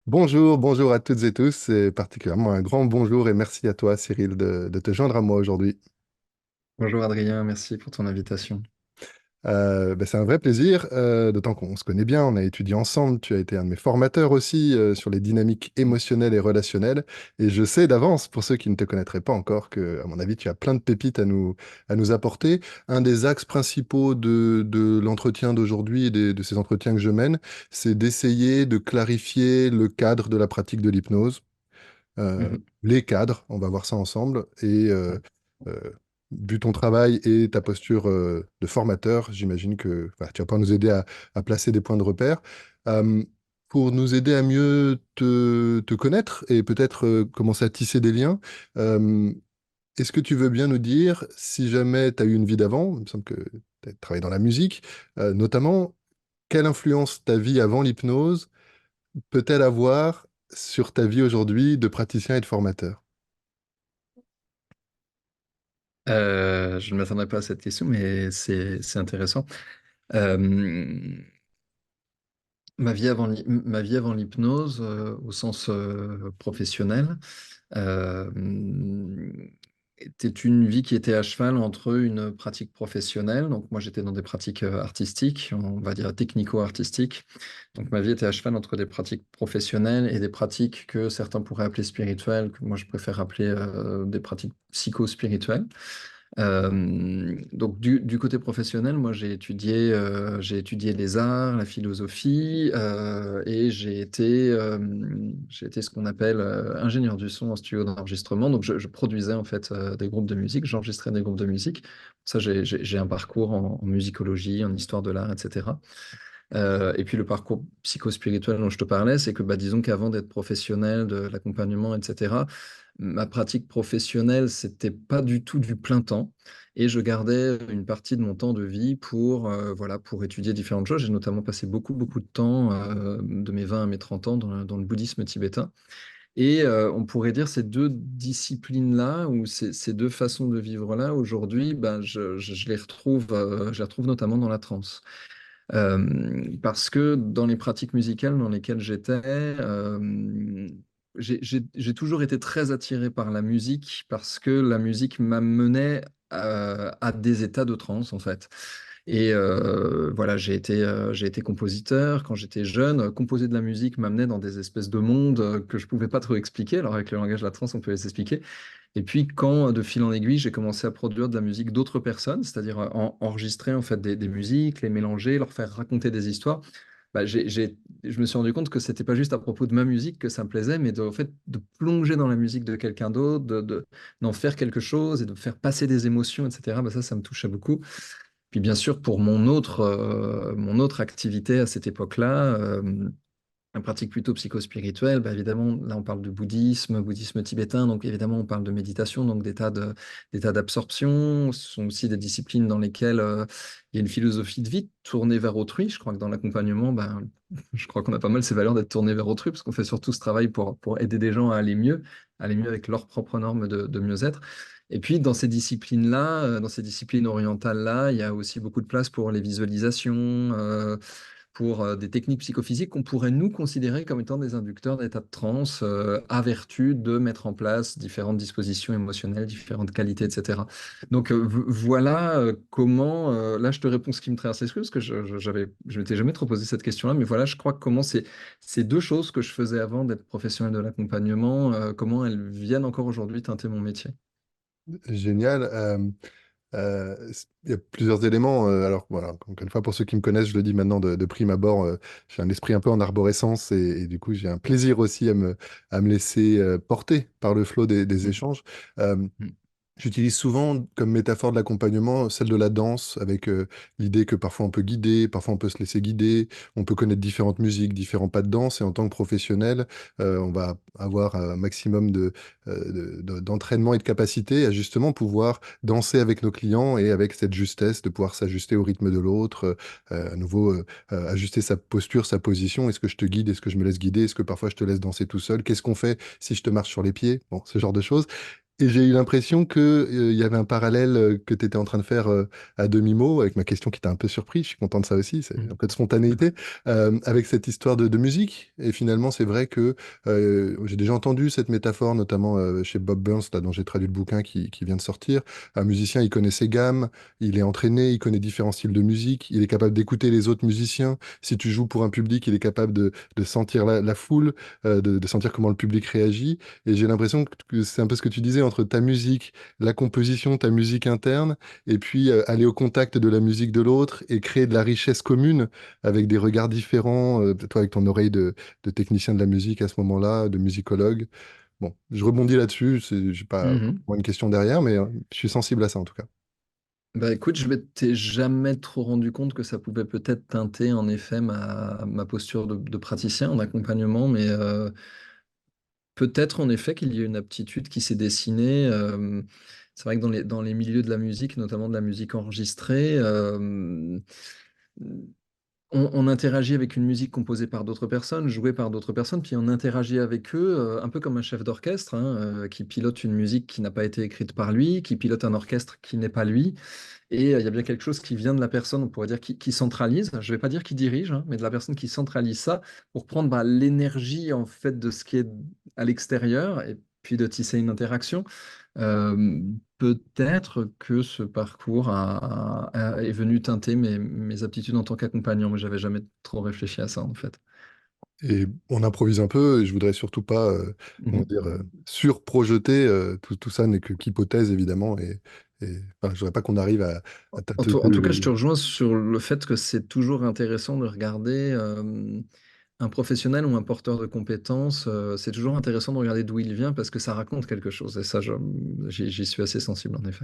Bonjour, bonjour à toutes et tous, et particulièrement un grand bonjour et merci à toi, Cyril, de te joindre à moi aujourd'hui. Bonjour Adrien, merci pour ton invitation. C'est un vrai plaisir, d'autant qu'on se connaît bien, on a étudié ensemble, tu as été un de mes formateurs aussi sur les dynamiques émotionnelles et relationnelles, et je sais d'avance, pour ceux qui ne te connaîtraient pas encore, que, à mon avis, tu as plein de pépites à nous apporter. Un des axes principaux de l'entretien d'aujourd'hui et de ces entretiens que je mène, c'est d'essayer de clarifier le cadre de la pratique de l'hypnose. Les cadres, on va voir ça ensemble. Euh, Vu ton travail et ta posture de formateur, j'imagine que voilà, tu vas pouvoir nous aider à placer des points de repère. Euh, pour nous aider à mieux te connaître et peut-être commencer à tisser des liens, euh, est-ce que tu veux bien nous dire si jamais tu as eu une vie d'avant, il me semble que tu as travaillé dans la musique, notamment, quelle influence ta vie avant l'hypnose peut-elle avoir sur ta vie aujourd'hui de praticien et de formateur? Je ne m'attendais pas à cette question, mais c'est intéressant. Euh, ma vie avant l'hypnose, au sens professionnel, euh, était une vie qui était à cheval entre une pratique professionnelle. Donc moi, j'étais dans des pratiques artistiques, on va dire technico-artistiques. Donc ma vie était à cheval entre des pratiques professionnelles et des pratiques que certains pourraient appeler spirituelles, que moi je préfère appeler des pratiques psycho-spirituelles. Donc du côté professionnel, moi j'ai étudié les arts, la philosophie et j'ai été ce qu'on appelle ingénieur du son en studio d'enregistrement. Donc je produisais en fait des groupes de musique, j'enregistrais des groupes de musique. Ça j'ai un parcours en musicologie, en histoire de l'art, etc. Et puis le parcours psychospirituel dont je te parlais, c'est que bah, disons qu'avant d'être professionnel de l'accompagnement, etc., ma pratique professionnelle, c'était pas du tout du plein temps. Et je gardais une partie de mon temps de vie pour, voilà, pour étudier différentes choses. J'ai notamment passé beaucoup de temps, de mes 20 à mes 30 ans, dans le bouddhisme tibétain. Et on pourrait dire ces deux disciplines-là, ou ces deux façons de vivre-là, aujourd'hui, ben, je les retrouve notamment dans la trance. Parce que dans les pratiques musicales dans lesquelles j'étais, j'ai toujours été très attiré par la musique parce que la musique m'amenait à des états de transe en fait. Et voilà, j'ai été compositeur quand j'étais jeune. Composer de la musique m'amenait dans des espèces de mondes que je pouvais pas trop expliquer. Alors avec le langage de la trance, on peut les expliquer. Et puis, quand de fil en aiguille, j'ai commencé à produire de la musique d'autres personnes, c'est-à-dire enregistrer en fait des musiques, les mélanger, leur faire raconter des histoires, bah, je me suis rendu compte que c'était pas juste à propos de ma musique que ça me plaisait, mais de, en fait, de plonger dans la musique de quelqu'un d'autre, d'en faire quelque chose et de faire passer des émotions, etc. Bah, ça me touchait beaucoup. Puis bien sûr, pour mon autre activité à cette époque-là, une pratique plutôt psychospirituelle, bah évidemment, là on parle de bouddhisme, bouddhisme tibétain, donc évidemment on parle de méditation, donc d'états d'absorption. Ce sont aussi des disciplines dans lesquelles il y a une philosophie de vie tournée vers autrui. Je crois que dans l'accompagnement, ben, je crois qu'on a pas mal ces valeurs d'être tourné vers autrui, parce qu'on fait surtout ce travail pour aider des gens à aller mieux avec leurs propres normes de mieux-être. Et puis dans ces disciplines-là, dans ces disciplines orientales-là, il y a aussi beaucoup de place pour les visualisations. Pour des techniques psychophysiques qu'on pourrait nous considérer comme étant des inducteurs d'état de transe à vertu de mettre en place différentes dispositions émotionnelles, différentes qualités, etc. Donc voilà comment, là je te réponds ce qui me traverse l'esprit parce que je m'étais jamais trop posé cette question-là, mais voilà, je crois que comment ces deux choses que je faisais avant d'être professionnel de l'accompagnement, comment elles viennent encore aujourd'hui teinter mon métier. Génial. Il y a plusieurs éléments. Alors voilà, encore une fois, pour ceux qui me connaissent, je le dis maintenant de prime abord, j'ai un esprit un peu en arborescence et du coup, j'ai un plaisir aussi à me laisser porter par le flot des Mm. échanges. Euh, Mm. J'utilise souvent comme métaphore de l'accompagnement celle de la danse, avec l'idée que parfois on peut guider, parfois on peut se laisser guider, on peut connaître différentes musiques, différents pas de danse, et en tant que professionnel, on va avoir un maximum d'entraînement et de capacité à justement pouvoir danser avec nos clients et avec cette justesse de pouvoir s'ajuster au rythme de l'autre, à nouveau ajuster sa posture, sa position. Est-ce que je te guide? Est-ce que je me laisse guider? Est-ce que parfois je te laisse danser tout seul? Qu'est-ce qu'on fait si je te marche sur les pieds? Bon, ce genre de choses. Et j'ai eu l'impression que, il y avait un parallèle que tu étais en train de faire à demi-mot, avec ma question qui t'a un peu surpris. Je suis content de ça aussi, c'est un Mhm. peu de spontanéité, avec cette histoire de musique. Et finalement, c'est vrai que j'ai déjà entendu cette métaphore, notamment chez Bob Burns, là, dont j'ai traduit le bouquin qui vient de sortir. Un musicien, il connaît ses gammes, il est entraîné, il connaît différents styles de musique, il est capable d'écouter les autres musiciens. Si tu joues pour un public, il est capable de sentir la foule, de sentir comment le public réagit. Et j'ai l'impression que c'est un peu ce que tu disais entre ta musique, la composition, ta musique interne, et puis aller au contact de la musique de l'autre et créer de la richesse commune avec des regards différents, toi avec ton oreille de technicien de la musique à ce moment-là, de musicologue. Bon, je rebondis là-dessus, j'ai pas Mhm. forcément une question derrière, mais je suis sensible à ça en tout cas. Bah écoute, je m'étais jamais trop rendu compte que ça pouvait peut-être teinter en effet ma posture de praticien en accompagnement, mais peut-être en effet qu'il y a une aptitude qui s'est dessinée. C'est vrai que dans les milieux de la musique, notamment de la musique enregistrée, on interagit avec une musique composée par d'autres personnes, jouée par d'autres personnes, puis on interagit avec eux un peu comme un chef d'orchestre hein, qui pilote une musique qui n'a pas été écrite par lui, qui pilote un orchestre qui n'est pas lui. Et il y a bien quelque chose qui vient de la personne, on pourrait dire, qui centralise. Je ne vais pas dire qui dirige, hein, mais de la personne qui centralise ça pour prendre bah, l'énergie en fait de ce qui est à l'extérieur et puis de tisser une interaction. Euh, Peut-être que ce parcours est venu teinter mes aptitudes en tant qu'accompagnant, mais j'avais jamais trop réfléchi à ça en fait. Et on improvise un peu, et je voudrais surtout pas, comment Mhm. dire, surprojeter, tout ça n'est que qu'hypothèse évidemment, enfin, je voudrais pas qu'on arrive à tâtonner En tout cas, je te rejoins sur le fait que c'est toujours intéressant de regarder un professionnel ou un porteur de compétences. C'est toujours intéressant de regarder d'où il vient parce que ça raconte quelque chose. Et ça, j'y suis assez sensible en effet.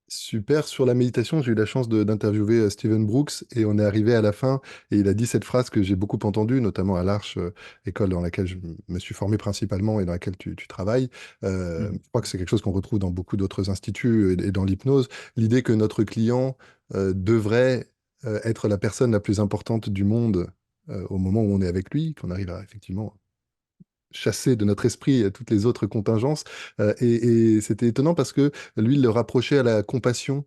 Super. Sur la méditation, j'ai eu la chance d'interviewer Stephen Brooks et on est arrivé à la fin et il a dit cette phrase que j'ai beaucoup entendue, notamment à l'Arche, école dans laquelle je me suis formé principalement et dans laquelle tu travailles. Mhm. Je crois que c'est quelque chose qu'on retrouve dans beaucoup d'autres instituts et dans l'hypnose. L'idée que notre client devrait être la personne la plus importante du monde au moment où on est avec lui, qu'on arrive à effectivement chasser de notre esprit toutes les autres contingences. Et c'était étonnant parce que lui, il le rapprochait à la compassion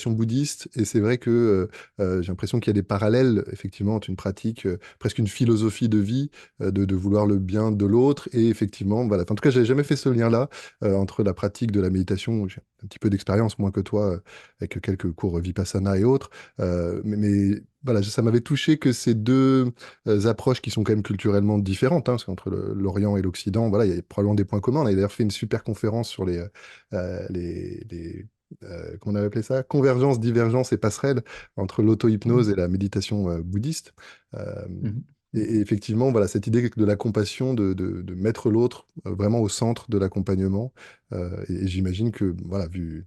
bouddhiste. Et c'est vrai que j'ai l'impression qu'il y a des parallèles, effectivement, entre une pratique, presque une philosophie de vie, de vouloir le bien de l'autre. Et effectivement, voilà. En tout cas, j'avais jamais fait ce lien-là entre la pratique de la méditation. J'ai un petit peu d'expérience, moins que toi, avec quelques cours Vipassana et autres. Mais voilà, ça m'avait touché que ces deux approches qui sont quand même culturellement différentes, hein, parce qu'entre l'Orient et l'Occident, voilà, il y a probablement des points communs. On a d'ailleurs fait une super conférence sur comment on avait appelé ça? Convergence, divergence et passerelle entre l'auto-hypnose Mhm. et la méditation bouddhiste. Euh, Mhm. et effectivement, voilà, cette idée de la compassion, de mettre l'autre vraiment au centre de l'accompagnement. Et j'imagine que, voilà, vu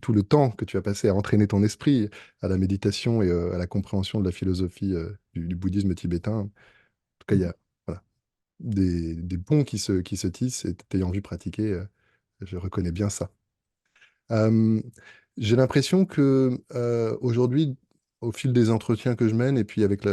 tout le temps que tu as passé à entraîner ton esprit à la méditation et à la compréhension de la philosophie du bouddhisme tibétain, en tout cas, il y a voilà, des ponts qui se tissent et t'ayant vu pratiquer, je reconnais bien ça. Euh, j'ai l'impression que aujourd'hui, au fil des entretiens que je mène et puis avec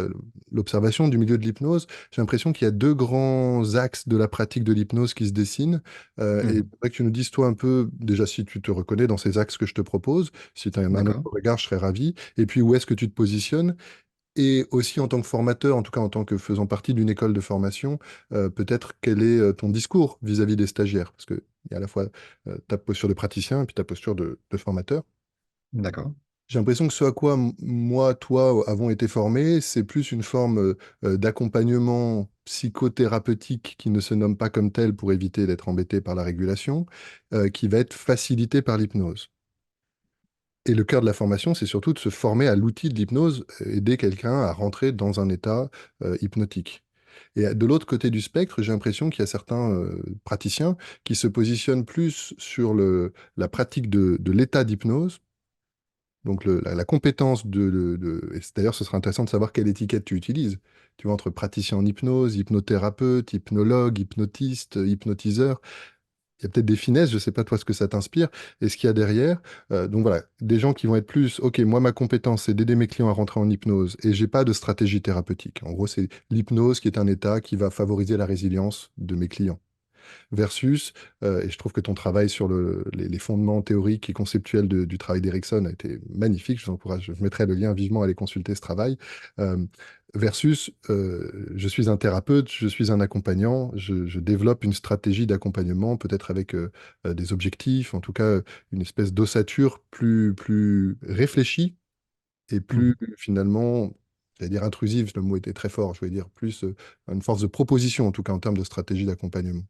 l'observation du milieu de l'hypnose, j'ai l'impression qu'il y a deux grands axes de la pratique de l'hypnose qui se dessinent. Et Mhm. j'aimerais que tu nous dises toi un peu, déjà si tu te reconnais dans ces axes que je te propose, si tu as un autre D'accord. regard, je serais ravi. Et puis où est-ce que tu te positionnes? Et aussi en tant que formateur, en tout cas en tant que faisant partie d'une école de formation, peut-être quel est ton discours vis-à-vis des stagiaires? Parce qu'il y a à la fois ta posture de praticien et puis ta posture de formateur. D'accord. J'ai l'impression que ce à quoi moi, toi, avons été formés, c'est plus une forme d'accompagnement psychothérapeutique qui ne se nomme pas comme tel pour éviter d'être embêté par la régulation, qui va être facilité par l'hypnose. Et le cœur de la formation, c'est surtout de se former à l'outil de l'hypnose, aider quelqu'un à rentrer dans un état hypnotique. Et de l'autre côté du spectre, j'ai l'impression qu'il y a certains praticiens qui se positionnent plus sur la pratique de l'état d'hypnose, donc la compétence et d'ailleurs, ce sera intéressant de savoir quelle étiquette tu utilises. Tu vois, entre praticien en hypnose, hypnothérapeute, hypnologue, hypnotiste, hypnotiseur. Il y a peut-être des finesses, je ne sais pas toi ce que ça t'inspire et ce qu'il y a derrière. Donc voilà, des gens qui vont être plus, OK, moi ma compétence c'est d'aider mes clients à rentrer en hypnose et j'ai pas de stratégie thérapeutique. En gros, c'est l'hypnose qui est un état qui va favoriser la résilience de mes clients. versus, et je trouve que ton travail sur les fondements théoriques et conceptuels du travail d'Erickson a été magnifique. Je vous encourage, je mettrai le lien vivement à aller consulter ce travail. Euh, Versus, je suis un thérapeute, je suis un accompagnant, je développe une stratégie d'accompagnement, peut-être avec des objectifs, en tout cas une espèce d'ossature plus réfléchie et plus Mhm. finalement, j'allais dire intrusive, le mot était très fort, je voulais dire plus une force de proposition, en tout cas en termes de stratégie d'accompagnement.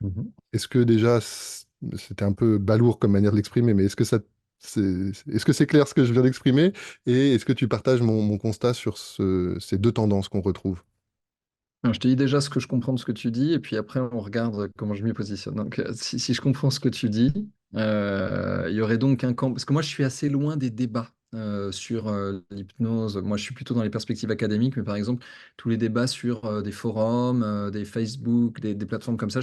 Mhm. Est-ce que déjà, c'était un peu balourd comme manière de l'exprimer, mais est-ce que c'est clair ce que je viens d'exprimer? Et est-ce que tu partages mon constat sur ces deux tendances qu'on retrouve? Alors, je te dis déjà ce que je comprends de ce que tu dis, et puis après, on regarde comment je m'y positionne. Donc, si je comprends ce que tu dis, il y aurait donc un camp, parce que moi, je suis assez loin des débats sur l'hypnose. Moi, je suis plutôt dans les perspectives académiques, mais par exemple, tous les débats sur des forums, des Facebook, des plateformes comme ça,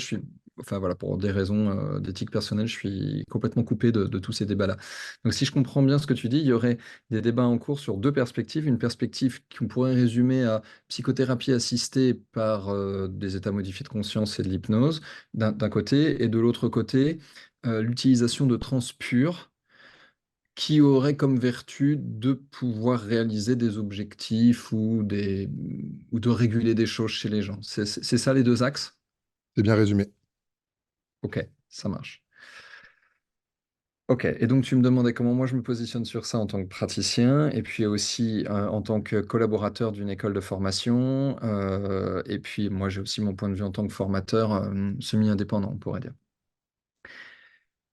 enfin voilà, pour des raisons d'éthique personnelle, je suis complètement coupé de tous ces débats-là. Donc, si je comprends bien ce que tu dis, il y aurait des débats en cours sur deux perspectives. Une perspective qu'on pourrait résumer à psychothérapie assistée par des états modifiés de conscience et de l'hypnose, d'un côté, et de l'autre côté, l'utilisation de trans pures qui aurait comme vertu de pouvoir réaliser des objectifs ou de réguler des choses chez les gens. C'est ça les deux axes? C'est bien résumé. Ok, ça marche. Ok, et donc tu me demandais comment moi je me positionne sur ça en tant que praticien, et puis aussi en tant que collaborateur d'une école de formation, et puis moi j'ai aussi mon point de vue en tant que formateur semi-indépendant, on pourrait dire.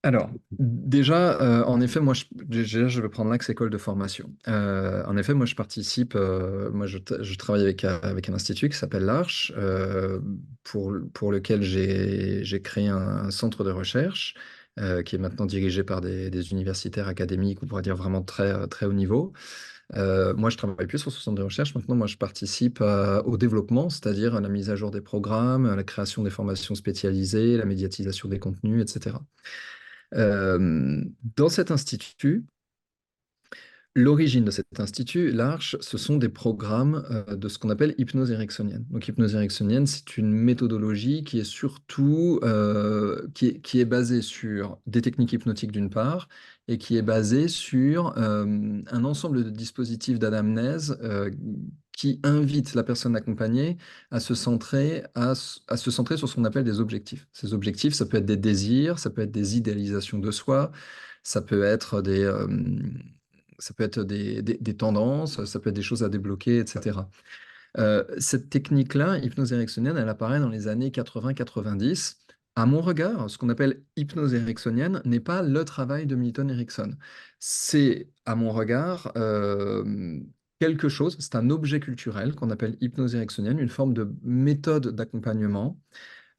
Alors, déjà, en effet, déjà, je vais prendre l'axe école de formation. En effet, moi, je participe, je travaille avec un institut qui s'appelle l'Arche, pour lequel j'ai créé un centre de recherche qui est maintenant dirigé par des universitaires académiques, on pourrait dire vraiment très, très haut niveau. Moi, je travaille plus sur ce centre de recherche. Maintenant, moi, je participe au développement, c'est-à-dire à la mise à jour des programmes, à la création des formations spécialisées, la médiatisation des contenus, etc. Dans cet institut, l'origine de cet institut, l'Arche, ce sont des programmes de ce qu'on appelle hypnose ericksonienne. Donc, hypnose ericksonienne, c'est une méthodologie qui est surtout qui est basée sur des techniques hypnotiques d'une part, et qui est basée sur un ensemble de dispositifs d'anamnèse qui invitent la personne accompagnée à se centrer sur ce qu'on appelle des objectifs. Ces objectifs, ça peut être des désirs, ça peut être des idéalisations de soi, ça peut être des tendances, ça peut être des choses à débloquer, etc. Cette technique-là, hypnose ericksonienne, elle apparaît dans les années 80-90. À mon regard, ce qu'on appelle hypnose ericksonienne n'est pas le travail de Milton Erickson. C'est, à mon regard, quelque chose, c'est un objet culturel qu'on appelle hypnose ericksonienne, une forme de méthode d'accompagnement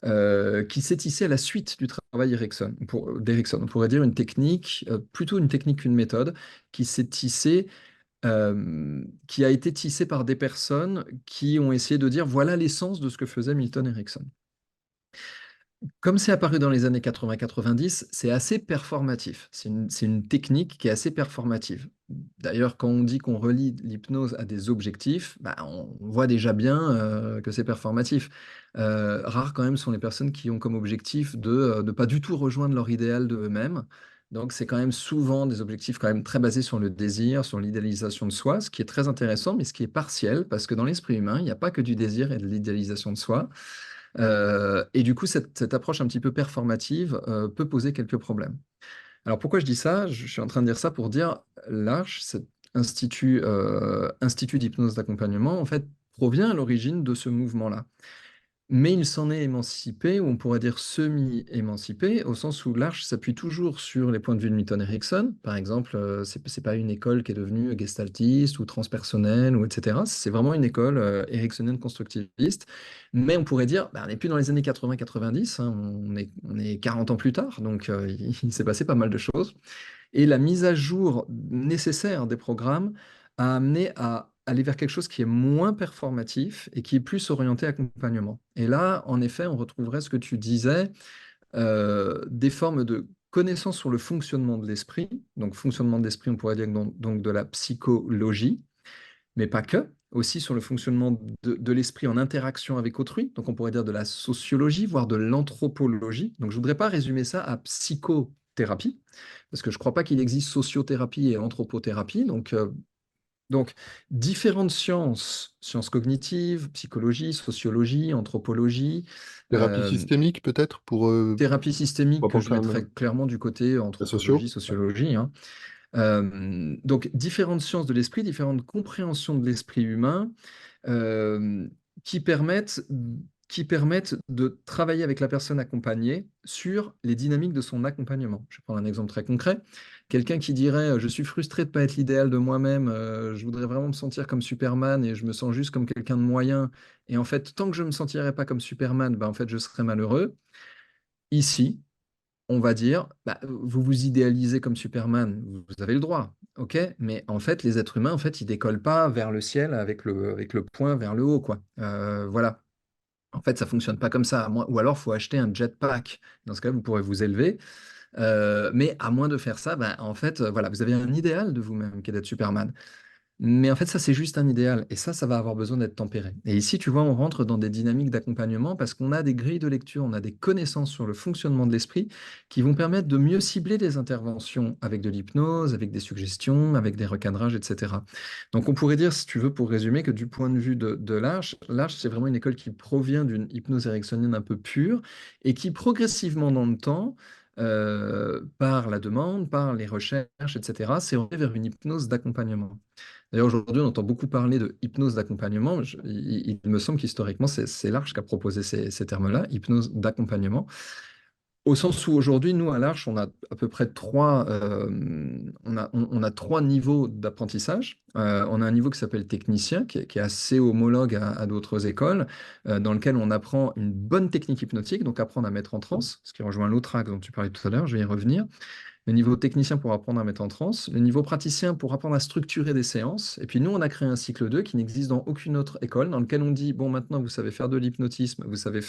qui s'est tissé à la suite du travail d'Erickson. On pourrait dire une technique, plutôt une technique qu'une méthode, qui s'est tissée, qui a été tissée par des personnes qui ont essayé de dire voilà l'essence de ce que faisait Milton Erickson. Comme c'est apparu dans les années 80-90, c'est assez performatif. C'est une technique qui est assez performative. D'ailleurs, quand on dit qu'on relie l'hypnose à des objectifs, bah, on voit déjà bien que c'est performatif. Rares quand même sont les personnes qui ont comme objectif de ne pas du tout rejoindre leur idéal de eux-mêmes. Donc c'est quand même souvent des objectifs quand même très basés sur le désir, sur l'idéalisation de soi, ce qui est très intéressant, mais ce qui est partiel, parce que dans l'esprit humain, il n'y a pas que du désir et de l'idéalisation de soi. Et du coup, cette approche un petit peu performative peut poser quelques problèmes. Alors pourquoi je dis ça? Je suis en train de dire ça pour dire l'Arche, cet institut d'hypnose d'accompagnement, en fait, provient à l'origine de ce mouvement-là. Mais il s'en est émancipé, ou on pourrait dire semi-émancipé, au sens où l'Arche s'appuie toujours sur les points de vue de Milton Erickson. Par exemple, c'est pas une école qui est devenue gestaltiste ou transpersonnelle, ou etc. C'est vraiment une école ericksonienne constructiviste. Mais on pourrait dire, bah, on n'est plus dans les années 80-90, hein, on est 40 ans plus tard, donc il s'est passé pas mal de choses. Et la mise à jour nécessaire des programmes a amené à aller vers quelque chose qui est moins performatif et qui est plus orienté accompagnement. Et là, en effet, on retrouverait ce que tu disais, des formes de connaissances sur le fonctionnement de l'esprit. Donc, fonctionnement de l'esprit, on pourrait dire donc de la psychologie, mais pas que. aussi sur le fonctionnement de l'esprit en interaction avec autrui. Donc, on pourrait dire de la sociologie, voire de l'anthropologie. Donc, je ne voudrais pas résumer ça à psychothérapie, parce que je ne crois pas qu'il existe sociothérapie et anthropothérapie. Donc, différentes sciences, sciences cognitives, psychologie, sociologie, anthropologie, Thérapie euh, systémique, peut-être, thérapie pour systémique pas que je penser à un mettrais mélange. clairement du côté La socio? anthropologie, Ouais. sociologie, hein. Donc, différentes sciences de l'esprit, différentes compréhensions de l'esprit humain euh, qui permettent, qui permettent de travailler avec la personne accompagnée sur les dynamiques de son accompagnement. Je vais prendre un exemple très concret. Quelqu'un qui dirait je suis frustré de ne pas être l'idéal de moi-même, je voudrais vraiment me sentir comme Superman et je me sens juste comme quelqu'un de moyen. Et en fait, tant que je ne me sentirai pas comme Superman, ben, en fait, je serai malheureux. Ici, on va dire, bah, vous vous idéalisez comme Superman, vous avez le droit, ok? Mais en fait, les êtres humains, en fait, ils décollent pas vers le ciel avec le point vers le haut, quoi. Voilà. En fait, ça fonctionne pas comme ça. Ou alors, faut acheter un jetpack. Dans ce cas, vous pourrez vous élever. Mais à moins de faire ça, bah, en fait, voilà, vous avez un idéal de vous-même qui est d'être Superman. Mais en fait, ça, c'est juste un idéal. Et ça va avoir besoin d'être tempéré. Et ici, tu vois, on rentre dans des dynamiques d'accompagnement parce qu'on a des grilles de lecture, on a des connaissances sur le fonctionnement de l'esprit qui vont permettre de mieux cibler des interventions avec de l'hypnose, avec des suggestions, avec des recadrages, etc. Donc, on pourrait dire, si tu veux, pour résumer, que du point de vue de l'Arche, c'est vraiment une école qui provient d'une hypnose ericksonienne un peu pure et qui, progressivement dans le temps, par la demande, par les recherches, etc., s'est orientée vers une hypnose d'accompagnement. D'ailleurs, aujourd'hui, on entend beaucoup parler de hypnose d'accompagnement. Il me semble qu'historiquement, c'est l'Arche qui a proposé ces termes-là, hypnose d'accompagnement. Au sens où aujourd'hui, nous, à l'Arche, on a à peu près on a trois niveaux d'apprentissage. On a un niveau qui s'appelle technicien, qui est assez homologue à d'autres écoles, dans lequel on apprend une bonne technique hypnotique, donc apprendre à mettre en transe, ce qui rejoint l'autre axe dont tu parlais tout à l'heure, je vais y revenir. Le niveau technicien pour apprendre à mettre en transe, le niveau praticien pour apprendre à structurer des séances. Et puis nous, on a créé un cycle 2 qui n'existe dans aucune autre école, dans lequel on dit, bon, maintenant, vous savez faire de l'hypnotisme, vous savez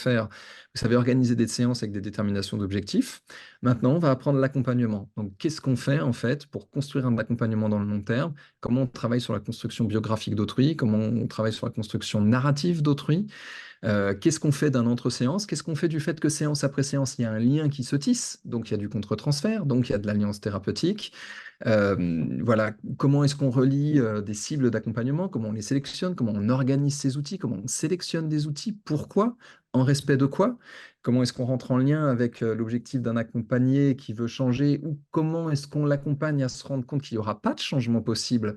organiser des séances avec des déterminations d'objectifs. Maintenant, on va apprendre l'accompagnement. Donc, qu'est-ce qu'on fait, en fait, pour construire un accompagnement dans le long terme? Comment on travaille sur la construction biographique d'autrui? Comment on travaille sur la construction narrative d'autrui? Qu'est-ce qu'on fait d'un entre-séance? Qu'est-ce qu'on fait du fait que séance après séance, il y a un lien qui se tisse, donc il y a du contre-transfert, donc il y a de l'alliance thérapeutique. Voilà, comment est-ce qu'on relie des cibles d'accompagnement, comment on les sélectionne, comment on organise ces outils, comment on sélectionne des outils, pourquoi, en respect de quoi, comment est-ce qu'on rentre en lien avec l'objectif d'un accompagné qui veut changer, ou comment est-ce qu'on l'accompagne à se rendre compte qu'il n'y aura pas de changement possible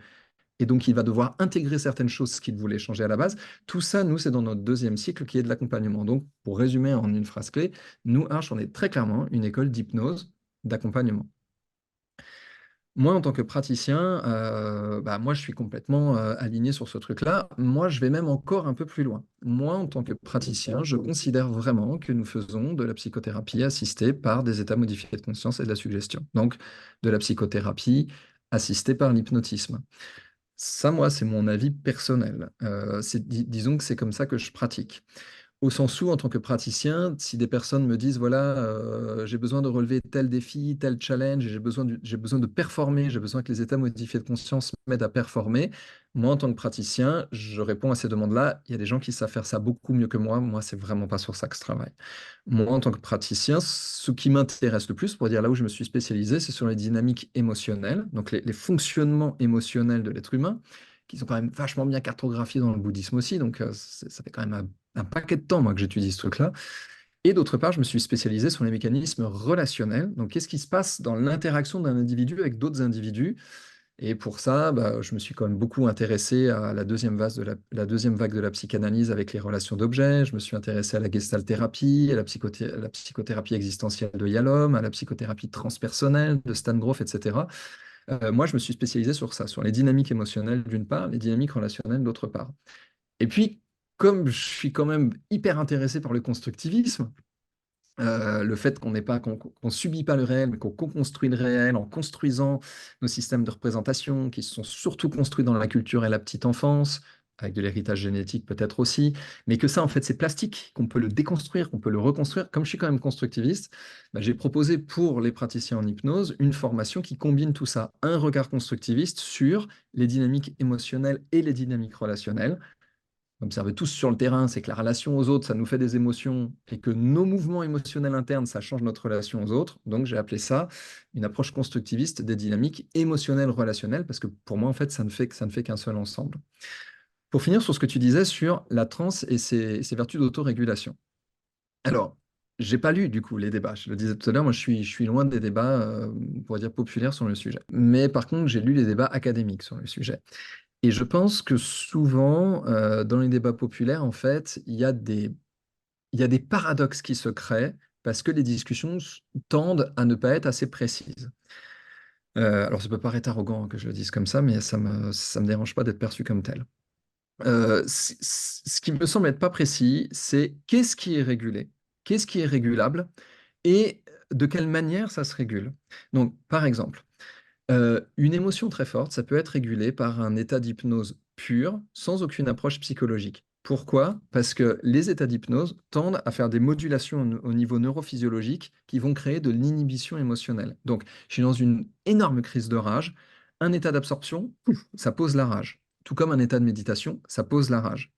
et donc, il va devoir intégrer certaines choses qu'il voulait changer à la base. Tout ça, nous, c'est dans notre deuxième cycle qui est de l'accompagnement. Donc, pour résumer en une phrase clé, nous, Arch, on est très clairement une école d'hypnose, d'accompagnement. Moi, en tant que praticien, bah, moi, je suis complètement aligné sur ce truc-là. Moi, je vais même encore un peu plus loin. Moi, en tant que praticien, je considère vraiment que nous faisons de la psychothérapie assistée par des états modifiés de conscience et de la suggestion. Donc, de la psychothérapie assistée par l'hypnotisme. Ça, moi, c'est mon avis personnel. Disons que c'est comme ça que je pratique. Au sens où, en tant que praticien, si des personnes me disent, voilà, j'ai besoin de relever tel défi, tel challenge, et j'ai besoin de performer, j'ai besoin que les états modifiés de conscience m'aident à performer, moi, en tant que praticien, je réponds à ces demandes-là. Il y a des gens qui savent faire ça beaucoup mieux que moi. Moi, c'est vraiment pas sur ça que je travaille. Moi, en tant que praticien, ce qui m'intéresse le plus, pour dire là où je me suis spécialisé, c'est sur les dynamiques émotionnelles, donc les fonctionnements émotionnels de l'être humain, qui sont quand même vachement bien cartographiés dans le bouddhisme aussi. Donc, ça fait quand même un paquet de temps, moi, que j'étudie ce truc-là. Et d'autre part, je me suis spécialisé sur les mécanismes relationnels. Donc, qu'est-ce qui se passe dans l'interaction d'un individu avec d'autres individus? Et pour ça, bah, je me suis quand même beaucoup intéressé à la deuxième vague la deuxième vague de la psychanalyse avec les relations d'objets. Je me suis intéressé à la gestalt-thérapie, à la psychothérapie existentielle de Yalom, à la psychothérapie transpersonnelle de Stan Grof, etc. Moi, je me suis spécialisé sur ça, sur les dynamiques émotionnelles d'une part, les dynamiques relationnelles d'autre part. Et puis, comme je suis quand même hyper intéressé par le constructivisme, le fait qu'on subit pas le réel, mais qu'on co-construit le réel en construisant nos systèmes de représentation qui se sont surtout construits dans la culture et la petite enfance. avec de l'héritage génétique peut-être aussi, mais que ça, en fait, c'est plastique, qu'on peut le déconstruire, qu'on peut le reconstruire. Comme je suis quand même constructiviste, bah, j'ai proposé pour les praticiens en hypnose une formation qui combine tout ça, un regard constructiviste sur les dynamiques émotionnelles et les dynamiques relationnelles. Observer tous sur le terrain, c'est que la relation aux autres, ça nous fait des émotions et que nos mouvements émotionnels internes, ça change notre relation aux autres. Donc, j'ai appelé ça une approche constructiviste des dynamiques émotionnelles relationnelles parce que pour moi, en fait, ça ne fait qu'un seul ensemble. Pour finir sur ce que tu disais sur la transe et ses vertus d'autorégulation. Alors, j'ai pas lu du coup les débats. Je le disais tout à l'heure, moi je suis loin des débats, on pourrait dire populaires sur le sujet. Mais par contre, j'ai lu les débats académiques sur le sujet. Et je pense que souvent, dans les débats populaires, en fait, il y a des paradoxes qui se créent parce que les discussions tendent à ne pas être assez précises. Alors, ça peut paraître arrogant que je le dise comme ça, mais ça me dérange pas d'être perçu comme tel. Ce qui me semble être pas précis, c'est qu'est-ce qui est régulé, qu'est-ce qui est régulable et de quelle manière ça se régule. Donc, par exemple, une émotion très forte, ça peut être régulé par un état d'hypnose pur, sans aucune approche psychologique. Pourquoi? Parce que les états d'hypnose tendent à faire des modulations au niveau neurophysiologique qui vont créer de l'inhibition émotionnelle. Donc, je suis dans une énorme crise de rage, un état d'absorption, pouf, ça pose la rage. Tout comme un état de méditation, ça pose la rage.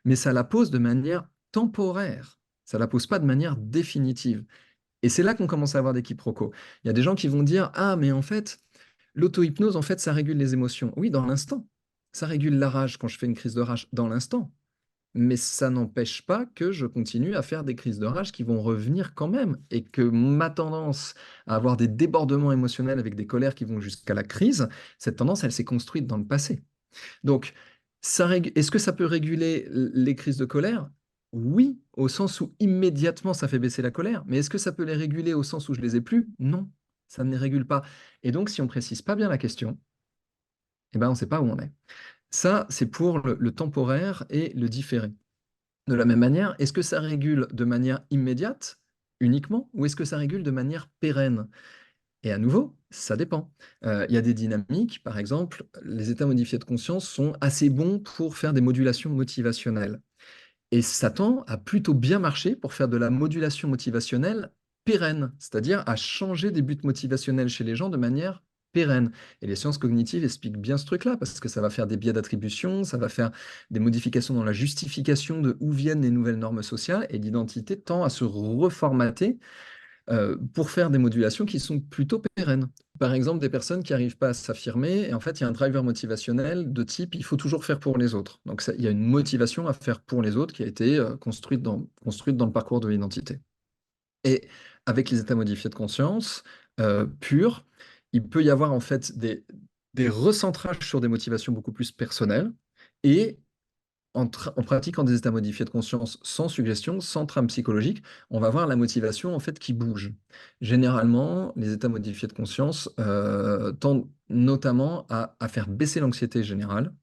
Mais ça la pose de manière temporaire. Ça la pose pas de manière définitive. Et c'est là qu'on commence à avoir des quiproquos. Il y a des gens qui vont dire, ah, mais en fait, l'auto-hypnose, en fait, ça régule les émotions. Oui, dans l'instant. Ça régule la rage quand je fais une crise de rage dans l'instant. Mais ça n'empêche pas que je continue à faire des crises de rage qui vont revenir quand même. Et que ma tendance à avoir des débordements émotionnels avec des colères qui vont jusqu'à la crise, cette tendance, elle s'est construite dans le passé. Donc, est-ce que ça peut réguler les crises de colère? Oui, au sens où immédiatement ça fait baisser la colère. Mais est-ce que ça peut les réguler au sens où je les ai plus? Non, ça ne les régule pas. Et donc, si on précise pas bien la question, eh ben, on ne sait pas où on est. Ça, c'est pour le temporaire et le différé. De la même manière, est-ce que ça régule de manière immédiate uniquement ou est-ce que ça régule de manière pérenne? Et à nouveau, ça dépend. Il y a des dynamiques, par exemple, les états modifiés de conscience sont assez bons pour faire des modulations motivationnelles. Et ça tend à plutôt bien marcher pour faire de la modulation motivationnelle pérenne, c'est-à-dire à changer des buts motivationnels chez les gens de manière pérenne. Et les sciences cognitives expliquent bien ce truc-là, parce que ça va faire des biais d'attribution, ça va faire des modifications dans la justification de où viennent les nouvelles normes sociales, et l'identité tend à se reformater pour faire des modulations qui sont plutôt pérennes. Par exemple, des personnes qui n'arrivent pas à s'affirmer, et en fait, il y a un driver motivationnel de type il faut toujours faire pour les autres. Donc, il y a une motivation à faire pour les autres qui a été construite dans le parcours de l'identité. Et avec les états modifiés de conscience purs, il peut y avoir en fait des recentrages sur des motivations beaucoup plus personnelles et en pratiquant des états modifiés de conscience sans suggestion, sans trame psychologique, on va voir la motivation en fait qui bouge. Généralement, les états modifiés de conscience tendent notamment à faire baisser l'anxiété générale.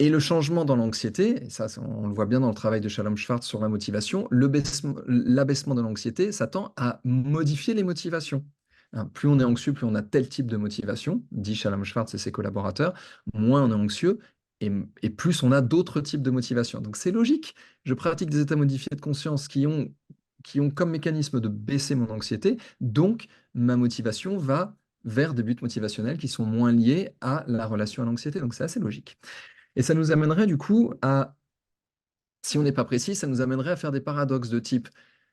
Et le changement dans l'anxiété, et ça on le voit bien dans le travail de Shalom Schwartz sur la motivation, l'abaissement de l'anxiété, ça tend à modifier les motivations. Hein, plus on est anxieux, plus on a tel type de motivation, dit Shalom Schwartz et ses collaborateurs, moins on est anxieux et plus on a d'autres types de motivation. Donc c'est logique, je pratique des états modifiés de conscience qui ont comme mécanisme de baisser mon anxiété, donc ma motivation va vers des buts motivationnels qui sont moins liés à la relation à l'anxiété. Donc c'est assez logique. Et ça nous amènerait du coup à, si on n'est pas précis, ça nous amènerait à faire des paradoxes de type,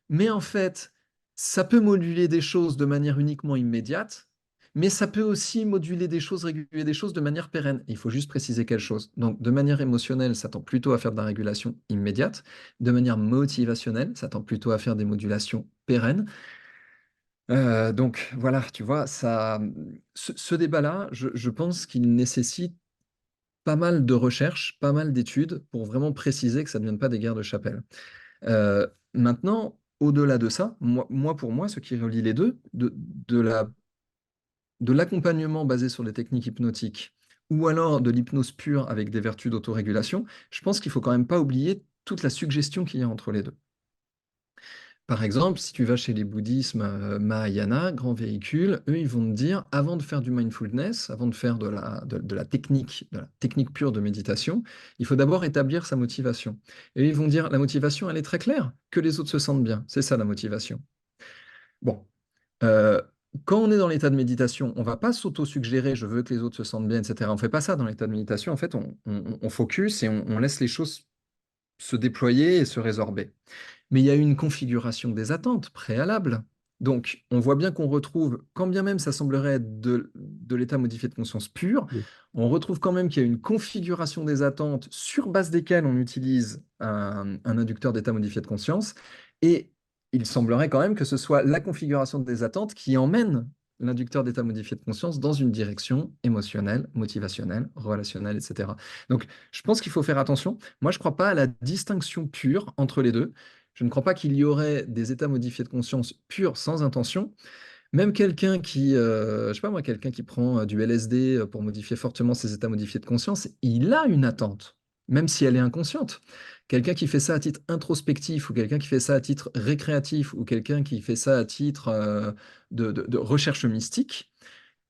mais en fait, ça peut moduler des choses de manière uniquement immédiate, mais ça peut aussi moduler des choses, réguler des choses de manière pérenne. Il faut juste préciser quelle chose. Donc, de manière émotionnelle, ça tend plutôt à faire de la régulation immédiate. De manière motivationnelle, ça tend plutôt à faire des modulations pérennes. Donc voilà, tu vois, ce débat-là, je pense qu'il nécessite pas mal de recherches, pas mal d'études pour vraiment préciser que ça ne vienne pas des guerres de chapelle. Maintenant, au-delà de ça, pour moi, ce qui relie les deux, de l'accompagnement basé sur les techniques hypnotiques ou alors de l'hypnose pure avec des vertus d'autorégulation, je pense qu'il faut quand même pas oublier toute la suggestion qu'il y a entre les deux. Par exemple, si tu vas chez les bouddhismes Mahayana, grand véhicule, eux, ils vont te dire, avant de faire du mindfulness, avant de faire de la technique pure de méditation, il faut d'abord établir sa motivation. Et ils vont dire, la motivation, elle est très claire, que les autres se sentent bien. C'est ça la motivation. Bon, euh, quand on est dans l'état de méditation, on va pas s'auto-suggérer, je veux que les autres se sentent bien, etc. On fait pas ça dans l'état de méditation. En fait, on focus et on laisse les choses se déployer et se résorber. Mais il y a une configuration des attentes préalables. Donc, on voit bien qu'on retrouve, quand bien même ça semblerait être de l'état modifié de conscience pur, Oui. on retrouve quand même qu'il y a une configuration des attentes sur base desquelles on utilise un inducteur d'état modifié de conscience. Et il semblerait quand même que ce soit la configuration des attentes qui emmène l'inducteur d'état modifié de conscience dans une direction émotionnelle, motivationnelle, relationnelle, etc. Donc, je pense qu'il faut faire attention. Moi, je ne crois pas à la distinction pure entre les deux. Je ne crois pas qu'il y aurait des états modifiés de conscience purs sans intention. Même quelqu'un qui, je sais pas moi, quelqu'un qui prend du LSD pour modifier fortement ses états modifiés de conscience, il a une attente, même si elle est inconsciente. Quelqu'un qui fait ça à titre introspectif, ou quelqu'un qui fait ça à titre récréatif, ou quelqu'un qui fait ça à titre de recherche mystique,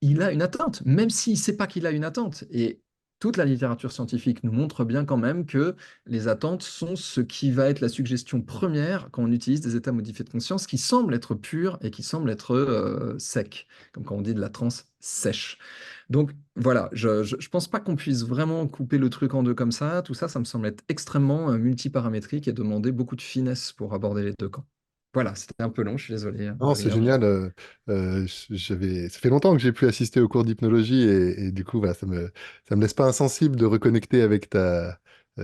il a une attente, même s'il ne sait pas qu'il a une attente. Et toute la littérature scientifique nous montre bien quand même que les attentes sont ce qui va être la suggestion première quand on utilise des états modifiés de conscience qui semblent être purs et qui semblent être secs, comme quand on dit de la transe sèche. Donc voilà, je pense pas qu'on puisse vraiment couper le truc en deux comme ça. Tout ça, ça me semble être extrêmement multiparamétrique et demander beaucoup de finesse pour aborder les deux camps. Voilà, c'était un peu long, je suis désolé, Non, c'est Adrien. génial. Ça fait longtemps que j'ai pu assister aux cours d'hypnologie et du coup, voilà, ça me laisse pas insensible de reconnecter avec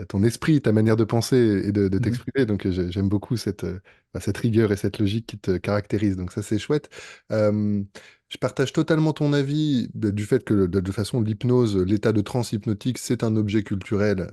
ton esprit, ta manière de penser et de Mhm. t'exprimer. Donc, j'aime beaucoup cette rigueur et cette logique qui te caractérise. Donc, ça, c'est chouette. Euh, je partage totalement ton avis du fait que, de façon, l'hypnose, l'état de transe hypnotique, c'est un objet culturel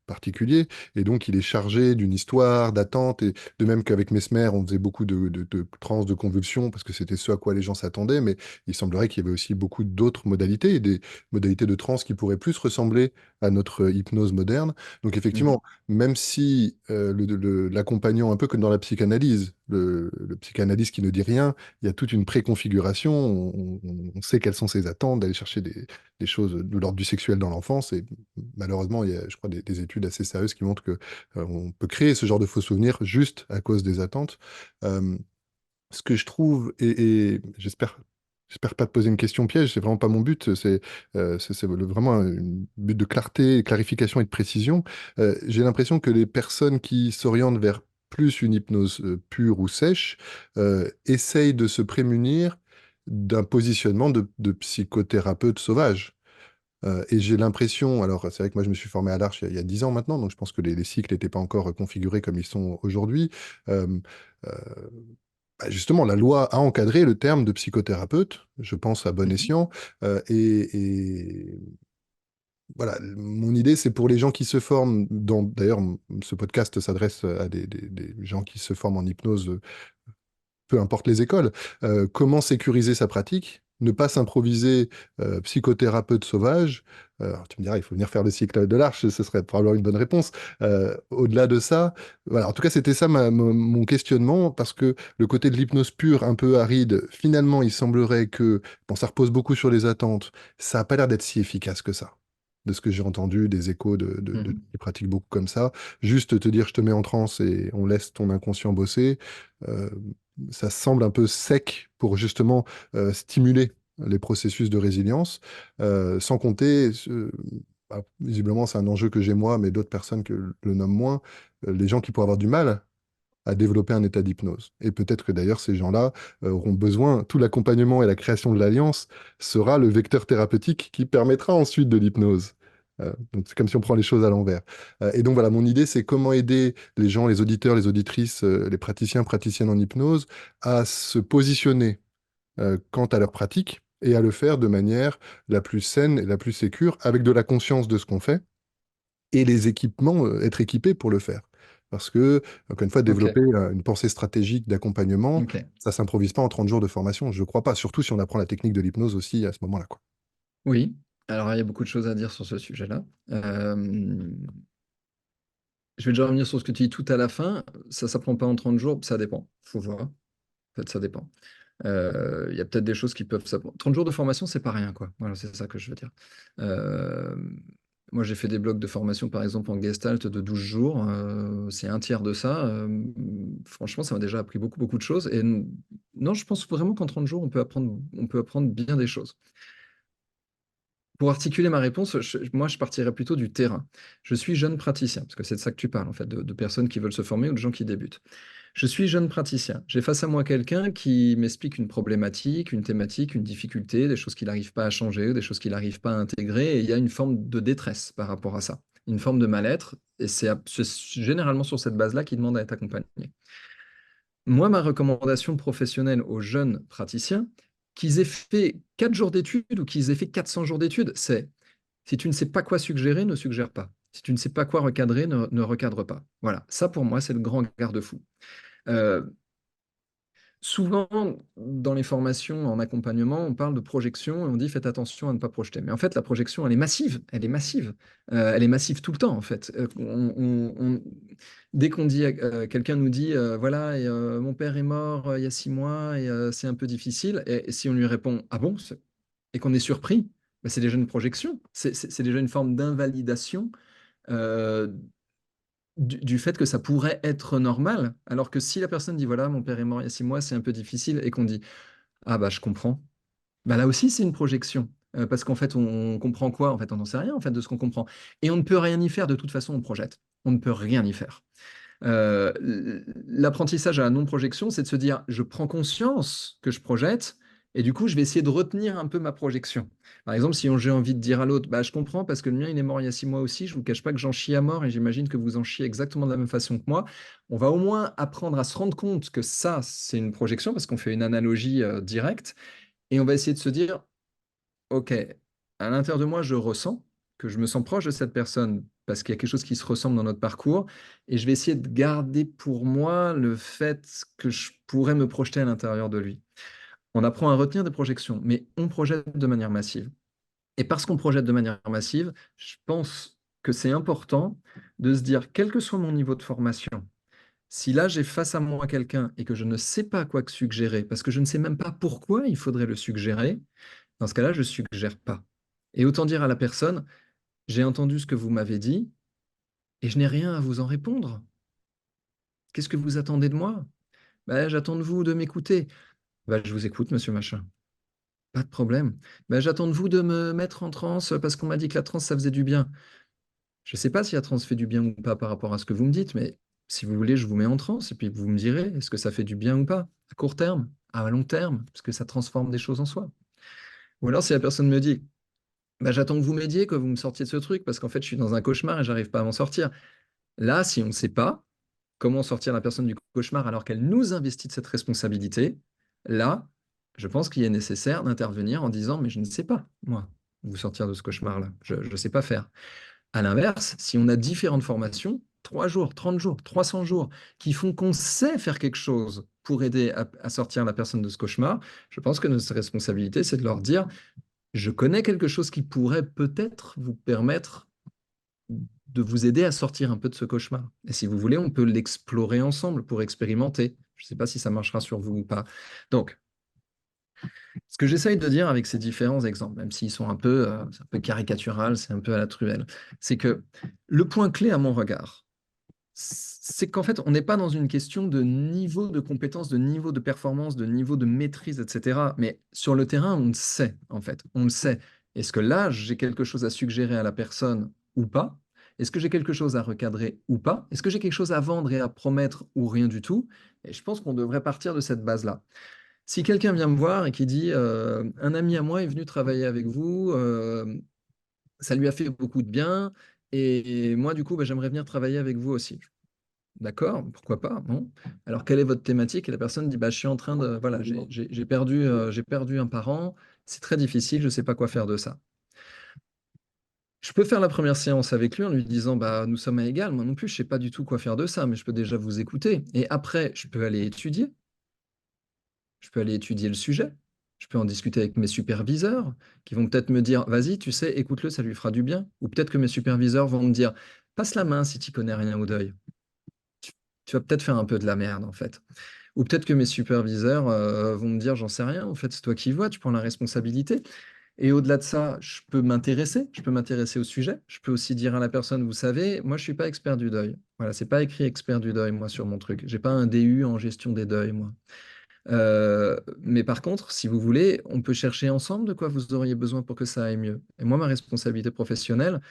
particulier et donc il est chargé d'une histoire, d'attente. De même qu'avec Mesmer, on faisait beaucoup de transes, de convulsions, parce que c'était ce à quoi les gens s'attendaient, mais il semblerait qu'il y avait aussi beaucoup d'autres modalités, et des modalités de transe qui pourraient plus ressembler à notre hypnose moderne. Donc Mhm. effectivement, même si l'accompagnant, un peu comme dans la psychanalyse, le psychanalyste qui ne dit rien, il y a toute une préconfiguration, on sait quelles sont ses attentes, d'aller chercher des choses de l'ordre du sexuel dans l'enfance, et malheureusement, il y a, je crois, des études assez sérieuses qui montrent que on peut créer ce genre de faux souvenirs juste à cause des attentes. Euh, Ce que je trouve, et j'espère pas te poser une question piège, c'est vraiment pas mon but, vraiment un but de clarté, clarification et de précision. J'ai l'impression que les personnes qui s'orientent vers plus une hypnose pure ou sèche essayent de se prémunir d'un positionnement de psychothérapeute sauvage. Et j'ai l'impression, alors c'est vrai que moi je me suis formé à l'Arche il y a 10 ans maintenant, donc je pense que les cycles n'étaient pas encore configurés comme ils sont aujourd'hui. Euh, euh, Justement, la loi a encadré le terme de psychothérapeute, je pense à bon Mhm. escient. Et voilà, mon idée, c'est pour les gens qui se forment, d'ailleurs, ce podcast s'adresse à des gens qui se forment en hypnose peu importe les écoles, comment sécuriser sa pratique, ne pas s'improviser psychothérapeute sauvage. Alors, tu me diras, il faut venir faire le cycle de l'Arche, ce serait probablement une bonne réponse. Au-delà de ça, voilà, en tout cas, c'était ça mon questionnement, parce que le côté de l'hypnose pure, un peu aride, finalement, il semblerait que, bon, ça repose beaucoup sur les attentes, ça n'a pas l'air d'être si efficace que ça. De ce que j'ai entendu, des échos de Mhm. gens qui pratiquent beaucoup comme ça. Juste te dire, je te mets en transe et on laisse ton inconscient bosser. Euh, Ça semble un peu sec pour justement stimuler les processus de résilience, sans compter, visiblement c'est un enjeu que j'ai moi, mais d'autres personnes que le nomment moins, les gens qui pourraient avoir du mal à développer un état d'hypnose. Et peut-être que d'ailleurs ces gens-là auront besoin, tout l'accompagnement et la création de l'alliance sera le vecteur thérapeutique qui permettra ensuite de l'hypnose. Donc c'est comme si on prend les choses à l'envers. Et donc voilà, mon idée, c'est comment aider les gens, les auditeurs, les auditrices, les praticiens, praticiennes en hypnose à se positionner quant à leur pratique et à le faire de manière la plus saine et la plus sécure, avec de la conscience de ce qu'on fait et les équipements, être équipés pour le faire. Parce que, encore une fois, Ok, développer une pensée stratégique d'accompagnement, ok. ça s'improvise pas en 30 jours de formation, je ne crois pas, surtout si on apprend la technique de l'hypnose aussi à ce moment-là, quoi. Oui, alors il y a beaucoup de choses à dire sur ce sujet-là. Je vais déjà revenir sur ce que tu dis tout à la fin. Ça s'apprend pas en 30 jours, ça dépend. Faut voir. En fait, ça dépend. Il y a peut-être des choses qui peuvent s'apprendre. 30 jours de formation, c'est pas rien, quoi. Voilà, c'est ça que je veux dire. Euh, Moi, j'ai fait des blocs de formation, par exemple, en Gestalt de 12 jours. C'est un tiers de ça. Franchement, ça m'a déjà appris beaucoup, beaucoup de choses. Et non, je pense vraiment qu'en 30 jours, on peut apprendre bien des choses. Pour articuler ma réponse, moi, je partirais plutôt du terrain. Je suis jeune praticien, parce que c'est de ça que tu parles, en fait, de personnes qui veulent se former ou de gens qui débutent. Je suis jeune praticien. J'ai face à moi quelqu'un qui m'explique une problématique, une thématique, une difficulté, des choses qu'il n'arrive pas à changer, des choses qu'il n'arrive pas à intégrer, et il y a une forme de détresse par rapport à ça, une forme de mal-être, et c'est généralement sur cette base-là qu'il demande à être accompagné. Moi, ma recommandation professionnelle aux jeunes praticiens, qu'ils aient fait 4 jours d'études ou qu'ils aient fait 400 jours d'études, c'est si tu ne sais pas quoi suggérer, ne suggère pas. Si tu ne sais pas quoi recadrer, ne recadre pas. Voilà, ça pour moi, c'est le grand garde-fou. Euh, Souvent, dans les formations en accompagnement, on parle de projection et on dit faites attention à ne pas projeter. Mais en fait, la projection, elle est massive. Elle est massive. Elle est massive tout le temps, en fait. Dès qu'on dit, quelqu'un nous dit, voilà, et, mon père est mort il y a 6 mois et c'est un peu difficile. Et si on lui répond, ah bon, et qu'on est surpris, bah, c'est déjà une projection. C'est déjà une forme d'invalidation euh, du fait que ça pourrait être normal, alors que si la personne dit, voilà, mon père est mort il y a 6 mois, c'est un peu difficile, et qu'on dit, ah bah je comprends, bah là aussi c'est une projection. Parce qu'en fait, on comprend quoi? En fait, on n'en sait rien en fait de ce qu'on comprend. Et on ne peut rien y faire, de toute façon, on projette. On ne peut rien y faire. L'apprentissage à la non-projection, c'est de se dire, je prends conscience que je projette, et du coup, je vais essayer de retenir un peu ma projection. Par exemple, si j'ai envie de dire à l'autre, bah, je comprends parce que le mien, il est mort il y a 6 mois aussi, je vous cache pas que j'en chie à mort, et j'imagine que vous en chiez exactement de la même façon que moi. On va au moins apprendre à se rendre compte que ça, c'est une projection, parce qu'on fait une analogie directe, et on va essayer de se dire, OK, à l'intérieur de moi, je ressens que je me sens proche de cette personne parce qu'il y a quelque chose qui se ressemble dans notre parcours et je vais essayer de garder pour moi le fait que je pourrais me projeter à l'intérieur de lui. On apprend à retenir des projections, mais on projette de manière massive. Et parce qu'on projette de manière massive, je pense que c'est important de se dire, quel que soit mon niveau de formation, si là j'ai face à moi quelqu'un et que je ne sais pas quoi que suggérer, parce que je ne sais même pas pourquoi il faudrait le suggérer, dans ce cas-là, je ne suggère pas. Et autant dire à la personne, j'ai entendu ce que vous m'avez dit et je n'ai rien à vous en répondre. Qu'est-ce que vous attendez de moi? Ben, j'attends de vous de m'écouter. Ben, je vous écoute, monsieur machin. Pas de problème. Ben, j'attends de vous de me mettre en transe parce qu'on m'a dit que la transe, ça faisait du bien. Je ne sais pas si la transe fait du bien ou pas par rapport à ce que vous me dites, mais si vous voulez, je vous mets en transe et puis vous me direz, est-ce que ça fait du bien ou pas? À court terme, à long terme, parce que ça transforme des choses en soi. Ou alors si la personne me dit, bah, j'attends que vous m'aidiez, que vous me sortiez de ce truc, parce qu'en fait, je suis dans un cauchemar et j'arrive pas à m'en sortir. Là, si on ne sait pas comment sortir la personne du cauchemar alors qu'elle nous investit de cette responsabilité, là, je pense qu'il est nécessaire d'intervenir en disant, mais je ne sais pas, moi, vous sortir de ce cauchemar-là. Je ne sais pas faire. À l'inverse, si on a différentes formations, 3 jours, 30 jours, 300 jours, qui font qu'on sait faire quelque chose pour aider à sortir la personne de ce cauchemar, je pense que notre responsabilité, c'est de leur dire, je connais quelque chose qui pourrait peut-être vous permettre de vous aider à sortir un peu de ce cauchemar. Et si vous voulez, on peut l'explorer ensemble pour expérimenter. Je ne sais pas si ça marchera sur vous ou pas. Donc, ce que j'essaye de dire avec ces différents exemples, même s'ils sont c'est un peu caricatural, c'est un peu à la truelle, c'est que le point clé à mon regard, c'est qu'en fait, on n'est pas dans une question de niveau de compétence, de niveau de performance, de niveau de maîtrise, etc. Mais sur le terrain, on le sait, en fait. On le sait. Est-ce que là, j'ai quelque chose à suggérer à la personne ou pas? Est-ce que j'ai quelque chose à recadrer ou pas? Est-ce que j'ai quelque chose à vendre et à promettre ou rien du tout? Et je pense qu'on devrait partir de cette base-là. Si quelqu'un vient me voir et qui dit un ami à moi est venu travailler avec vous, ça lui a fait beaucoup de bien, et moi, du coup, bah, j'aimerais venir travailler avec vous aussi. D'accord, pourquoi pas, bon. Alors, quelle est votre thématique? Et la personne dit, bah, je suis en train de, voilà, j'ai perdu un parent, c'est très difficile, je ne sais pas quoi faire de ça. Je peux faire la première séance avec lui en lui disant, bah, nous sommes à égal, moi non plus, je ne sais pas du tout quoi faire de ça, mais je peux déjà vous écouter. Et après, je peux aller étudier le sujet, je peux en discuter avec mes superviseurs qui vont peut-être me dire, vas-y, tu sais, écoute-le, ça lui fera du bien. Ou peut-être que mes superviseurs vont me dire, passe la main si tu connais rien au deuil. Tu, tu vas peut-être faire un peu de la merde, en fait. Ou peut-être que mes superviseurs vont me dire, j'en sais rien, en fait, c'est toi qui vois, tu prends la responsabilité. Et au-delà de ça, je peux m'intéresser au sujet. Je peux aussi dire à la personne, vous savez, moi, je suis pas expert du deuil. Voilà, c'est pas écrit expert du deuil, moi, sur mon truc. J'ai pas un DU en gestion des deuils, moi. Mais par contre, si vous voulez, on peut chercher ensemble de quoi vous auriez besoin pour que ça aille mieux. Et moi, ma responsabilité professionnelle,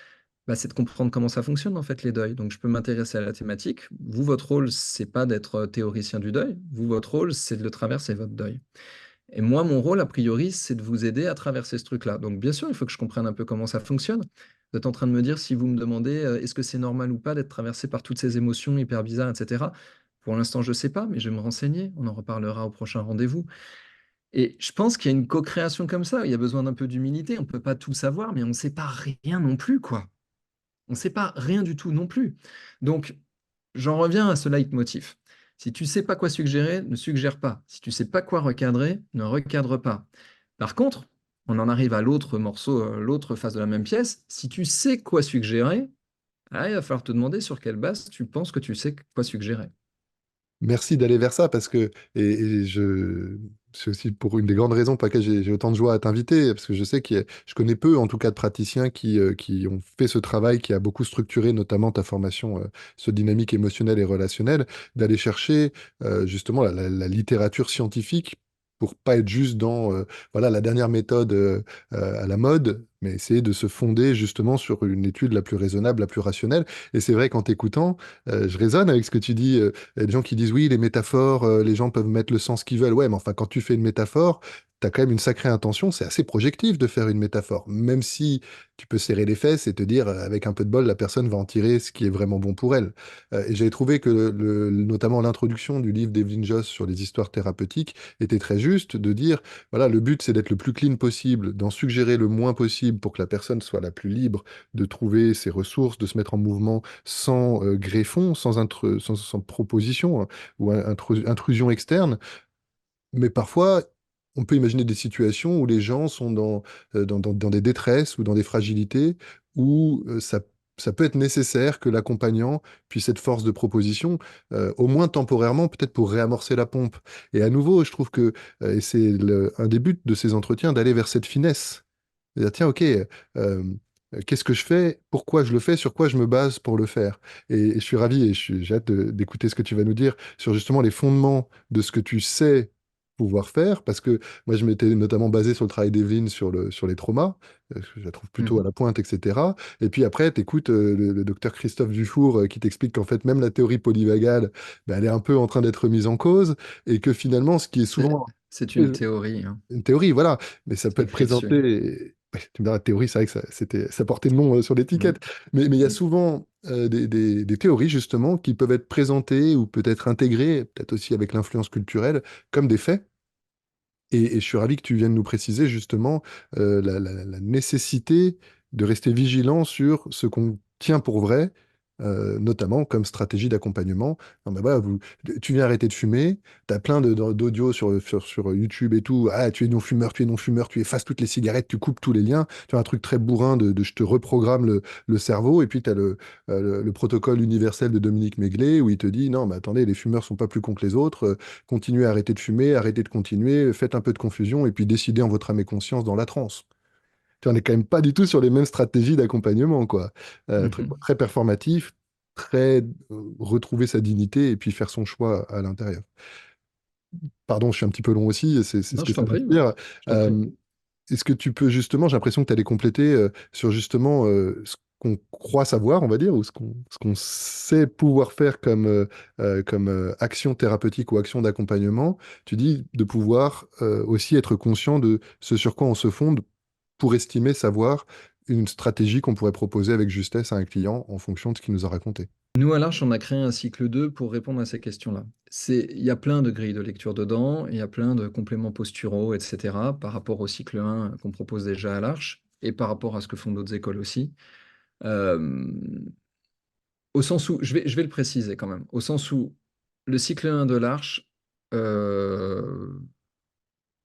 bah, c'est de comprendre comment ça fonctionne, en fait, les deuils. Donc, je peux m'intéresser à la thématique. Vous, votre rôle, c'est pas d'être théoricien du deuil. Vous, votre rôle, c'est de le traverser, votre deuil. Et moi, mon rôle, a priori, c'est de vous aider à traverser ce truc-là. Donc, bien sûr, il faut que je comprenne un peu comment ça fonctionne. Vous êtes en train de me dire si vous me demandez est-ce que c'est normal ou pas d'être traversé par toutes ces émotions hyper bizarres, etc. Pour l'instant, je ne sais pas, mais je vais me renseigner. On en reparlera au prochain rendez-vous. Et je pense qu'il y a une co-création comme ça. Il y a besoin d'un peu d'humilité. On ne peut pas tout savoir, mais on ne sait pas rien non plus, quoi. On ne sait pas rien du tout non plus. Donc, j'en reviens à ce leitmotiv. Si tu sais pas quoi suggérer, ne suggère pas. Si tu sais pas quoi recadrer, ne recadre pas. Par contre, on en arrive à l'autre morceau, l'autre face de la même pièce. Si tu sais quoi suggérer, ah, il va falloir te demander sur quelle base tu penses que tu sais quoi suggérer. Merci d'aller vers ça parce que, c'est aussi pour une des grandes raisons pour lesquelles j'ai autant de joie à t'inviter, parce que je sais je connais peu, en tout cas, de praticiens qui ont fait ce travail, qui a beaucoup structuré notamment ta formation, sur dynamique émotionnelle et relationnelle, d'aller chercher justement la littérature scientifique pour pas être juste dans voilà, la dernière méthode à la mode, mais essayer de se fonder justement sur une étude la plus raisonnable, la plus rationnelle. Et c'est vrai qu'en t'écoutant, je résonne avec ce que tu dis. Il y a des gens qui disent oui, les métaphores, les gens peuvent mettre le sens qu'ils veulent. Ouais, mais enfin, quand tu fais une métaphore, tu as quand même une sacrée intention. C'est assez projectif de faire une métaphore, même si tu peux serrer les fesses et te dire, avec un peu de bol, la personne va en tirer ce qui est vraiment bon pour elle. Et j'avais trouvé que notamment l'introduction du livre d'Evelyn Joss sur les histoires thérapeutiques était très juste de dire, voilà, le but c'est d'être le plus clean possible, d'en suggérer le moins possible pour que la personne soit la plus libre de trouver ses ressources, de se mettre en mouvement sans greffon, sans proposition, hein, ou intrusion externe. Mais parfois, on peut imaginer des situations où les gens sont dans des détresses ou dans des fragilités où ça peut être nécessaire que l'accompagnant puisse être force de proposition, au moins temporairement, peut-être pour réamorcer la pompe. Et à nouveau, je trouve que, et c'est un des buts de ces entretiens, d'aller vers cette finesse. C'est-à-dire, tiens, ok, qu'est-ce que je fais? Pourquoi je le fais? Sur quoi je me base pour le faire? Et je suis ravi et j'ai hâte d'écouter ce que tu vas nous dire sur justement les fondements de ce que tu sais pouvoir faire, parce que moi, je m'étais notamment basé sur le travail d'Evelyne sur les traumas, que je la trouve plutôt à Mhm. la pointe, etc. Et puis après, tu écoutes le docteur Christophe Dufour qui t'explique qu'en fait, même la théorie polyvagale, ben, elle est un peu en train d'être mise en cause, et que finalement, ce qui est souvent C'est une théorie, hein. une théorie, voilà, mais ça peut C'est être écrit dessus. présenté. Ouais, tu me diras, la théorie, c'est vrai que ça portait le nom sur l'étiquette, Mhm. mais il y a souvent des théories, justement, qui peuvent être présentées ou peut-être intégrées, peut-être aussi avec l'influence culturelle, comme des faits. Et je suis ravi que tu viennes nous préciser, justement, la nécessité de rester vigilant sur ce qu'on tient pour vrai, notamment comme stratégie d'accompagnement. Non, mais voilà, tu viens arrêter de fumer, tu as plein d'audios sur YouTube et tout. Ah, tu es non-fumeur, tu es non-fumeur, tu effaces toutes les cigarettes, tu coupes tous les liens. Tu as un truc très bourrin de je te reprogramme le cerveau. Et puis tu as le protocole universel de Dominique Méglé où il te dit non, mais attendez, les fumeurs sont pas plus cons que les autres. Continuez à arrêter de fumer, arrêtez de continuer, faites un peu de confusion et puis décidez en votre âme et conscience dans la transe. On n'est quand même pas du tout sur les mêmes stratégies d'accompagnement, quoi. Truc Mhm. très performatif, très retrouver sa dignité et puis faire son choix à l'intérieur. Pardon, je suis un petit peu long aussi, c'est ce Non, que je ça t'en veut prie, dire. je t'en prie. Euh, Est-ce que tu peux justement, j'ai l'impression que tu allais compléter sur justement ce qu'on croit savoir, on va dire, ou ce qu'on sait pouvoir faire comme action thérapeutique ou action d'accompagnement. Tu dis de pouvoir aussi être conscient de ce sur quoi on se fonde pour estimer, savoir une stratégie qu'on pourrait proposer avec justesse à un client en fonction de ce qu'il nous a raconté. Nous, à l'Arche, on a créé un cycle 2 pour répondre à ces questions-là. Il y a plein de grilles de lecture dedans, il y a plein de compléments posturaux, etc., par rapport au cycle 1 qu'on propose déjà à l'Arche, et par rapport à ce que font d'autres écoles aussi. Euh, Au sens où, je vais le préciser quand même, au sens où le cycle 1 de l'Arche, euh,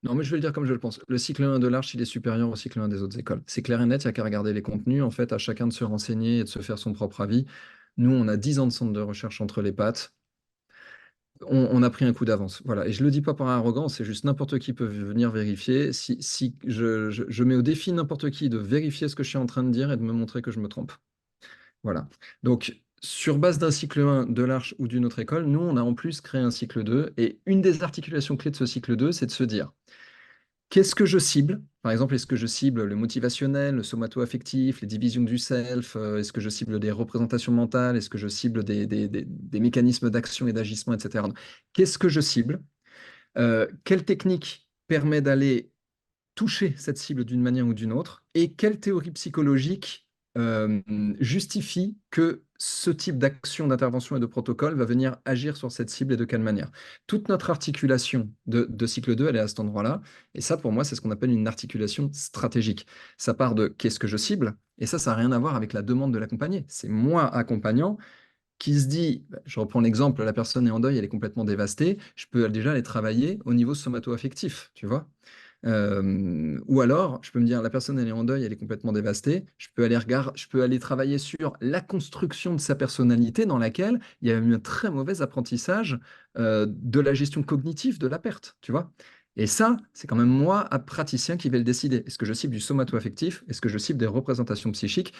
Non, mais je vais le dire comme je le pense. Le cycle 1 de l'Arche, il est supérieur au cycle 1 des autres écoles. C'est clair et net, il n'y a qu'à regarder les contenus, en fait, à chacun de se renseigner et de se faire son propre avis. Nous, on a 10 ans de centre de recherche entre les pattes. On a pris un coup d'avance. Voilà. Et je ne le dis pas par arrogance, c'est juste n'importe qui peut venir vérifier. Si je mets au défi n'importe qui de vérifier ce que je suis en train de dire et de me montrer que je me trompe. Voilà. Donc, sur base d'un cycle 1 de l'Arche ou d'une autre école, nous, on a en plus créé un cycle 2. Et une des articulations clés de ce cycle 2, c'est de se dire, qu'est-ce que je cible? Par exemple, est-ce que je cible le motivationnel, le somato-affectif, les divisions du self? Est-ce que je cible des représentations mentales? Est-ce que je cible des mécanismes d'action et d'agissement, etc. Qu'est-ce que je cible? Quelle technique permet d'aller toucher cette cible d'une manière ou d'une autre, et quelle théorie psychologique euh, justifie que ce type d'action, d'intervention et de protocole va venir agir sur cette cible et de quelle manière. Toute notre articulation de cycle 2, elle est à cet endroit-là, et ça pour moi c'est ce qu'on appelle une articulation stratégique. Ça part de qu'est-ce que je cible, et ça n'a rien à voir avec la demande de l'accompagné. C'est moi accompagnant qui se dit, bah, je reprends l'exemple, la personne est en deuil, elle est complètement dévastée, je peux déjà aller travailler au niveau somato-affectif, tu vois. Ou alors, je peux me dire, la personne, elle est en deuil, elle est complètement dévastée. Je peux aller travailler sur la construction de sa personnalité dans laquelle il y a eu un très mauvais apprentissage de la gestion cognitive de la perte, tu vois. Et ça, c'est quand même moi, à praticien, qui vais le décider. Est-ce que je cible du somato-affectif? Est-ce que je cible des représentations psychiques?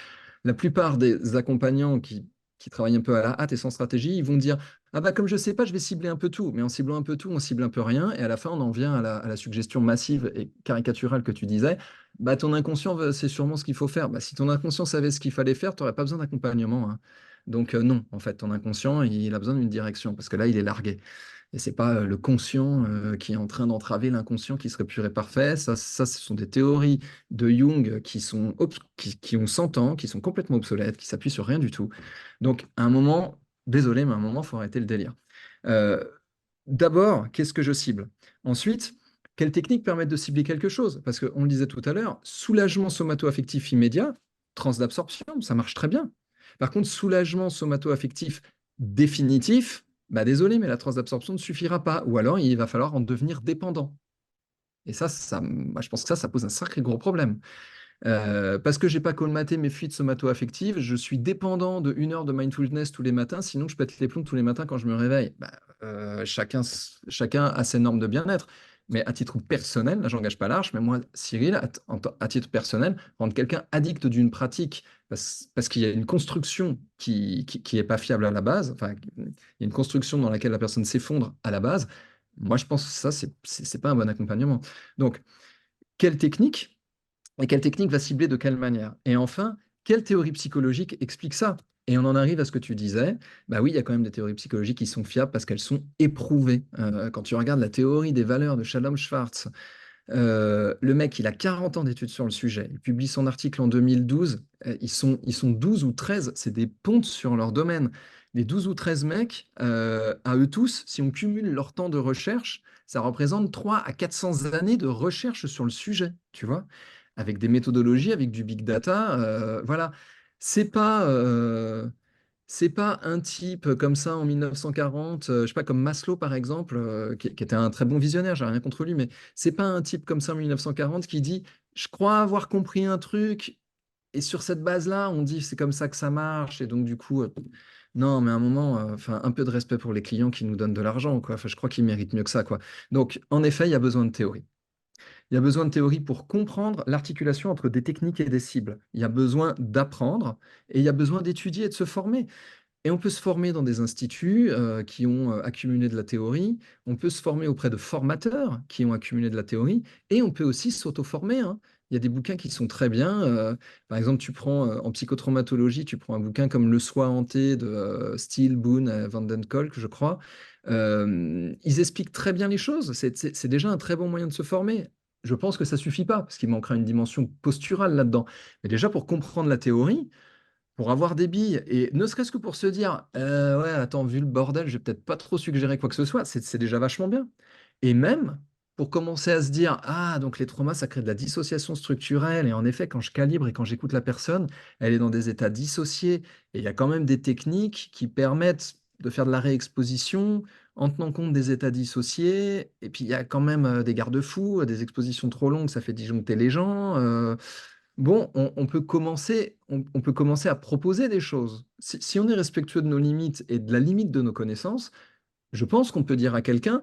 La plupart des accompagnants qui travaillent un peu à la hâte et sans stratégie, ils vont dire, ah bah comme je sais pas, je vais cibler un peu tout. Mais en ciblant un peu tout, on cible un peu rien. Et à la fin, on en vient à la suggestion massive et caricaturale que tu disais. Bah ton inconscient, c'est sûrement ce qu'il faut faire. Bah, si ton inconscient savait ce qu'il fallait faire, tu n'aurais pas besoin d'accompagnement, hein. Donc non, en fait, ton inconscient, il a besoin d'une direction parce que là, il est largué. Et c'est pas le conscient qui est en train d'entraver l'inconscient qui serait pur et parfait. Ça, ce sont des théories de Jung qui ont 100 ans, qui sont complètement obsolètes, qui s'appuient sur rien du tout. Donc, à un moment, désolé, mais à un moment, il faut arrêter le délire. Euh, D'abord, qu'est-ce que je cible? Ensuite, quelles techniques permettent de cibler quelque chose? Parce qu'on le disait tout à l'heure, soulagement somato-affectif immédiat, transe d'absorption, ça marche très bien. Par contre, soulagement somato-affectif définitif, bah désolé, mais la transe d'absorption ne suffira pas. Ou alors, il va falloir en devenir dépendant. Et moi, je pense que ça pose un sacré gros problème. Parce que j'ai pas colmaté mes fuites somato-affectives, je suis dépendant de 1 heure de mindfulness tous les matins, sinon je pète les plombs tous les matins quand je me réveille. Bah, chacun a ses normes de bien-être. Mais à titre personnel, là j'engage pas l'arche, mais moi, Cyril, à titre personnel, rendre quelqu'un addict d'une pratique parce qu'il y a une construction qui est pas fiable à la base, enfin, il y a une construction dans laquelle la personne s'effondre à la base, moi je pense que ça, c'est pas un bon accompagnement. Donc, quelle technique? Et quelle technique va cibler de quelle manière? Et enfin, quelle théorie psychologique explique ça? Et on en arrive à ce que tu disais. Bah oui, il y a quand même des théories psychologiques qui sont fiables parce qu'elles sont éprouvées. Quand tu regardes la théorie des valeurs de Shalom Schwartz, le mec, il a 40 ans d'études sur le sujet. Il publie son article en 2012. Ils sont 12 ou 13, c'est des pontes sur leur domaine. Les 12 ou 13 mecs, à eux tous, si on cumule leur temps de recherche, ça représente 3 à 400 années de recherche sur le sujet, tu vois, avec des méthodologies, avec du big data. Voilà. C'est pas, euh, c'est pas un type comme ça en 1940, je sais pas, comme Maslow par exemple, qui était un très bon visionnaire, j'ai rien contre lui, mais c'est pas un type comme ça en 1940 qui dit, je crois avoir compris un truc, et sur cette base-là, on dit c'est comme ça que ça marche, et donc du coup, non, mais à un moment, enfin, un peu de respect pour les clients qui nous donnent de l'argent, quoi. Enfin, je crois qu'ils méritent mieux que ça, quoi. Donc, en effet, il y a besoin de théorie. Il y a besoin de théorie pour comprendre l'articulation entre des techniques et des cibles. Il y a besoin d'apprendre et il y a besoin d'étudier et de se former. Et on peut se former dans des instituts qui ont accumulé de la théorie, on peut se former auprès de formateurs qui ont accumulé de la théorie, et on peut aussi s'auto-former, hein. Il y a des bouquins qui sont très bien. Par exemple, tu prends en psychotraumatologie, tu prends un bouquin comme Le Soi hanté de Steele, Boone, Van Den Kolk, je crois. Ils expliquent très bien les choses. C'est déjà un très bon moyen de se former. Je pense que ça suffit pas, parce qu'il manquera une dimension posturale là-dedans. Mais déjà, pour comprendre la théorie, pour avoir des billes, et ne serait-ce que pour se dire, ouais, attends, vu le bordel, je vais peut-être pas trop suggérer quoi que ce soit, c'est déjà vachement bien. Et même pour commencer à se dire, ah, donc les traumas, ça crée de la dissociation structurelle, et en effet, quand je calibre et quand j'écoute la personne, elle est dans des états dissociés, et il y a quand même des techniques qui permettent de faire de la réexposition en tenant compte des états dissociés. Et puis, il y a quand même des garde-fous, des expositions trop longues, ça fait disjoncter les gens. Bon, on peut commencer, on peut commencer à proposer des choses. Si on est respectueux de nos limites et de la limite de nos connaissances, je pense qu'on peut dire à quelqu'un,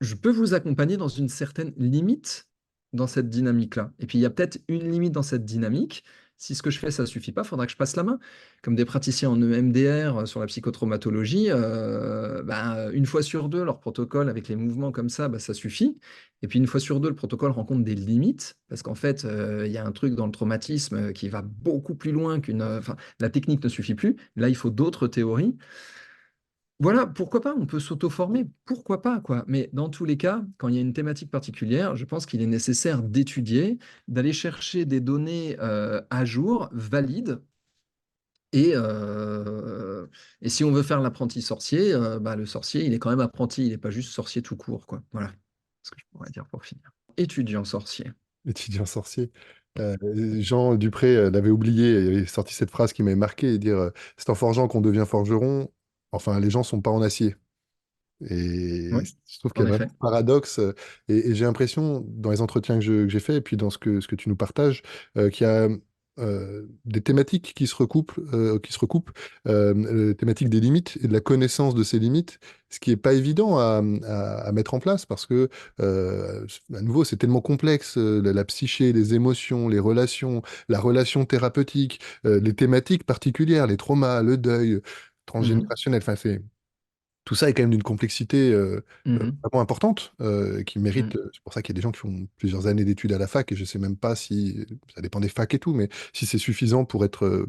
je peux vous accompagner dans une certaine limite dans cette dynamique-là. Et puis, il y a peut-être une limite dans cette dynamique. Si ce que je fais, ça suffit pas, il faudra que je passe la main. Comme des praticiens en EMDR sur la psychotraumatologie, ben, une fois sur deux, leur protocole avec les mouvements comme ça, ben, ça suffit. Et puis une fois sur deux, le protocole rencontre des limites, parce qu'en fait, il y a un truc dans le traumatisme qui va beaucoup plus loin qu'une... Enfin, la technique ne suffit plus. Là, il faut d'autres théories. Voilà, pourquoi pas, on peut s'auto-former, pourquoi pas, quoi. Mais dans tous les cas, quand il y a une thématique particulière, je pense qu'il est nécessaire d'étudier, d'aller chercher des données à jour, valides, et, euh, et si on veut faire l'apprenti sorcier, bah, le sorcier, il est quand même apprenti, il n'est pas juste sorcier tout court, quoi. Voilà ce que je pourrais dire pour finir. Étudiant sorcier. Étudiant sorcier. Euh, Jean Dupré l'avait oublié, il avait sorti cette phrase qui m'avait marqué, et dire c'est en forgeant qu'on devient forgeron. Enfin, les gens sont pas en acier. Et Oui, je trouve qu'il y en a vraiment effet. un paradoxe. Et j'ai l'impression, dans les entretiens que j'ai faits, et puis dans ce que tu nous partages, qu'il y a des thématiques qui se recoupent, thématiques des limites et de la connaissance de ces limites, ce qui n'est pas évident à mettre en place parce que, à nouveau, c'est tellement complexe, la psyché, les émotions, les relations, la relation thérapeutique, les thématiques particulières, les traumas, le deuil Mhm. transgénérationnel. Enfin, c'est tout ça est quand même d'une complexité Mhm. vraiment importante, qui mérite. Mhm. C'est pour ça qu'il y a des gens qui font plusieurs années d'études à la fac, et je sais même pas si, ça dépend des facs et tout, mais si c'est suffisant pour être,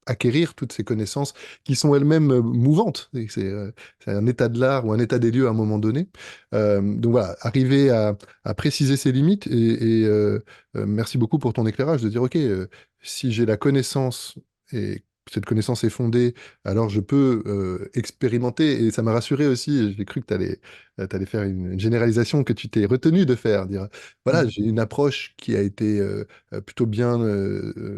acquérir toutes ces connaissances qui sont elles-mêmes mouvantes. Et c'est un état de l'art ou un état des lieux à un moment donné. Donc voilà, arriver à préciser ses limites merci beaucoup pour ton éclairage de dire, OK, si j'ai la connaissance et cette connaissance est fondée, alors je peux expérimenter, et ça m'a rassuré aussi, j'ai cru que tu allais faire une généralisation que tu t'es retenu de faire, dire, voilà, Mhm. j'ai une approche qui a été plutôt bien,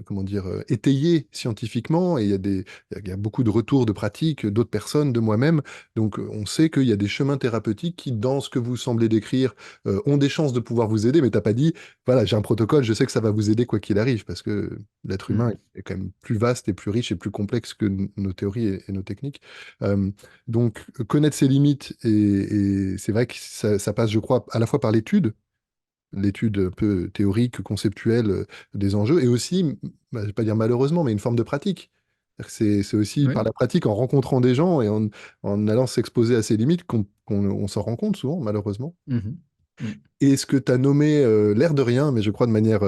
comment dire, étayée scientifiquement, et il y a beaucoup de retours de pratiques d'autres personnes, de moi-même, donc on sait qu'il y a des chemins thérapeutiques qui, dans ce que vous semblez décrire, ont des chances de pouvoir vous aider, mais t'as pas dit, voilà, j'ai un protocole, je sais que ça va vous aider quoi qu'il arrive, parce que l'être humain Mhm. est quand même plus vaste et plus riche et plus complexe que nos théories et nos techniques. Euh, donc, connaître ses limites, et c'est vrai que ça passe, je crois, à la fois par l'étude un peu théorique, conceptuelle des enjeux, et aussi, bah, je vais pas dire malheureusement, mais une forme de pratique. C'est aussi par Oui. la pratique, en rencontrant des gens et en allant s'exposer à ses limites, on s'en rend compte souvent, malheureusement. Mhm. Mhm. Et ce que tu as nommé, l'air de rien, mais je crois de manière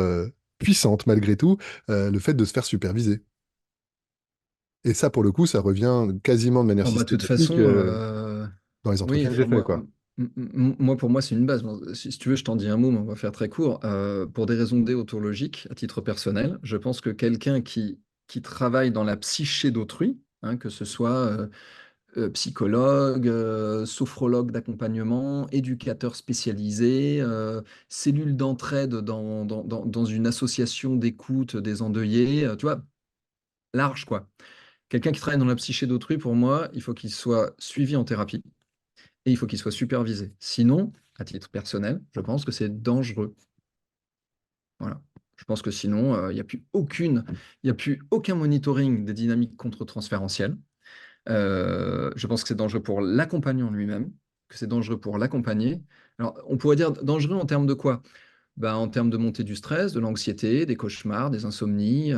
puissante malgré tout, le fait de se faire superviser. Et ça, pour le coup, ça revient quasiment de manière Oh, bah, de toute systématique façon, dans les oui, entretiens que j'ai enfin faits, moi, quoi. moi pour moi c'est une base. Bon, si tu veux, je t'en dis un mot, mais on va faire très court. Pour des raisons déontologiques, à titre personnel, je pense que quelqu'un qui travaille dans la psyché d'autrui, hein, que ce soit psychologue, sophrologue d'accompagnement, éducateur spécialisé, cellule d'entraide dans une association d'écoute des endeuillés, tu vois, large quoi. Quelqu'un qui travaille dans la psyché d'autrui, pour moi, il faut qu'il soit suivi en thérapie et il faut qu'il soit supervisé. Sinon, à titre personnel, je pense que c'est dangereux. Voilà. Je pense que sinon, il n'y a plus il y a plus aucun monitoring des dynamiques contre-transférentielles. Je pense que c'est dangereux pour l'accompagnant lui-même, que c'est dangereux pour l'accompagner. Alors, on pourrait dire dangereux en termes de quoi? Bah, en termes de montée du stress, de l'anxiété, des cauchemars, des insomnies,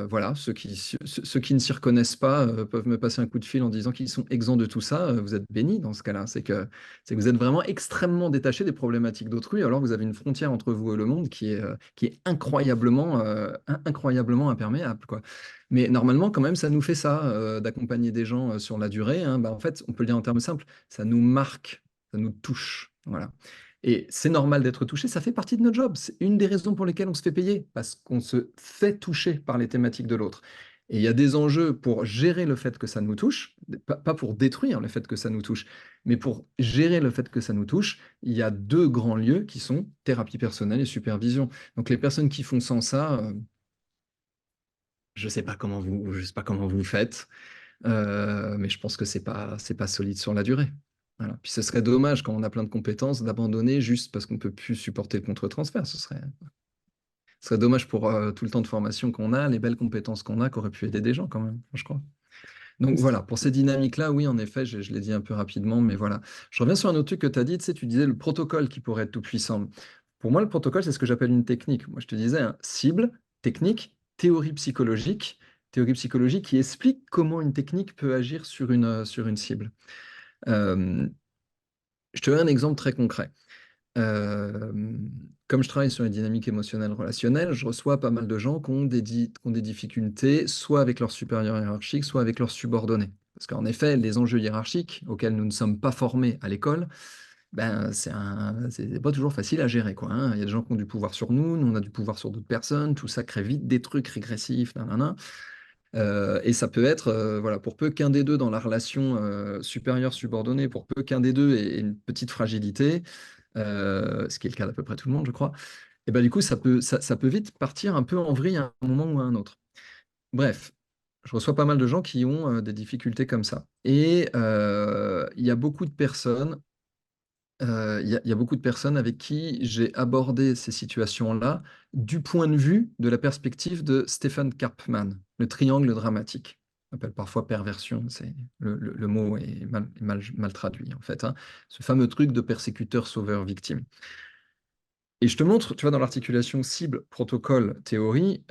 voilà, ceux qui ne s'y reconnaissent pas peuvent me passer un coup de fil en disant qu'ils sont exempts de tout ça. Vous êtes bénis dans ce cas-là. C'est que vous êtes vraiment extrêmement détaché des problématiques d'autrui, alors que vous avez une frontière entre vous et le monde qui est incroyablement imperméable, quoi. Mais normalement, quand même, ça nous fait ça, d'accompagner des gens sur la durée, hein. Bah, en fait, on peut le dire en termes simples, ça nous marque, ça nous touche. Voilà. Et c'est normal d'être touché, ça fait partie de notre job. C'est une des raisons pour lesquelles on se fait payer, parce qu'on se fait toucher par les thématiques de l'autre. Et il y a des enjeux pour gérer le fait que ça nous touche, pas pour détruire le fait que ça nous touche, mais pour gérer le fait que ça nous touche, il y a deux grands lieux qui sont thérapie personnelle et supervision. Donc les personnes qui font sans ça, je sais pas comment vous faites, mais je pense que c'est pas solide sur la durée. Voilà. Puis ce serait dommage quand on a plein de compétences d'abandonner juste parce qu'on ne peut plus supporter le contre-transfert. Ce serait dommage pour tout le temps de formation qu'on a, les belles compétences qu'on a, qui auraient pu aider des gens quand même, je crois. Donc voilà, pour ces dynamiques-là, oui, en effet, je l'ai dit un peu rapidement, mais voilà. Je reviens sur un autre truc que tu as dit, tu sais, tu disais le protocole qui pourrait être tout puissant. Pour moi, le protocole, c'est ce que j'appelle une technique. Moi, je te disais, hein, cible, technique, théorie psychologique qui explique comment une technique peut agir sur une cible. Euh, je te donne un exemple très concret. Euh, Comme je travaille sur les dynamiques émotionnelles relationnelles, je reçois pas mal de gens qui ont des difficultés, soit avec leurs supérieurs hiérarchiques, soit avec leurs subordonnés. Parce qu'en effet, les enjeux hiérarchiques auxquels nous ne sommes pas formés à l'école, ben, c'est pas toujours facile à gérer, quoi, hein. Il y a des gens qui ont du pouvoir sur nous, nous on a du pouvoir sur d'autres personnes, tout ça crée vite des trucs régressifs, nanana. Et ça peut être, voilà, pour peu qu'un des deux dans la relation supérieur-subordonné, pour peu qu'un des deux ait une petite fragilité, ce qui est le cas d'à peu près tout le monde, je crois, et ben du coup, ça peut vite partir un peu en vrille à un moment ou à un autre. Bref, je reçois pas mal de gens qui ont des difficultés comme ça. Et il y a beaucoup de personnes il y a beaucoup de personnes avec qui j'ai abordé ces situations-là du point de vue de la perspective de Stephen Karpman, le triangle dramatique. On appelle parfois perversion, le mot est mal traduit en fait, hein. Ce fameux truc de persécuteur, sauveur, victime. Et je te montre, tu vois, dans l'articulation cible, protocole, théorie,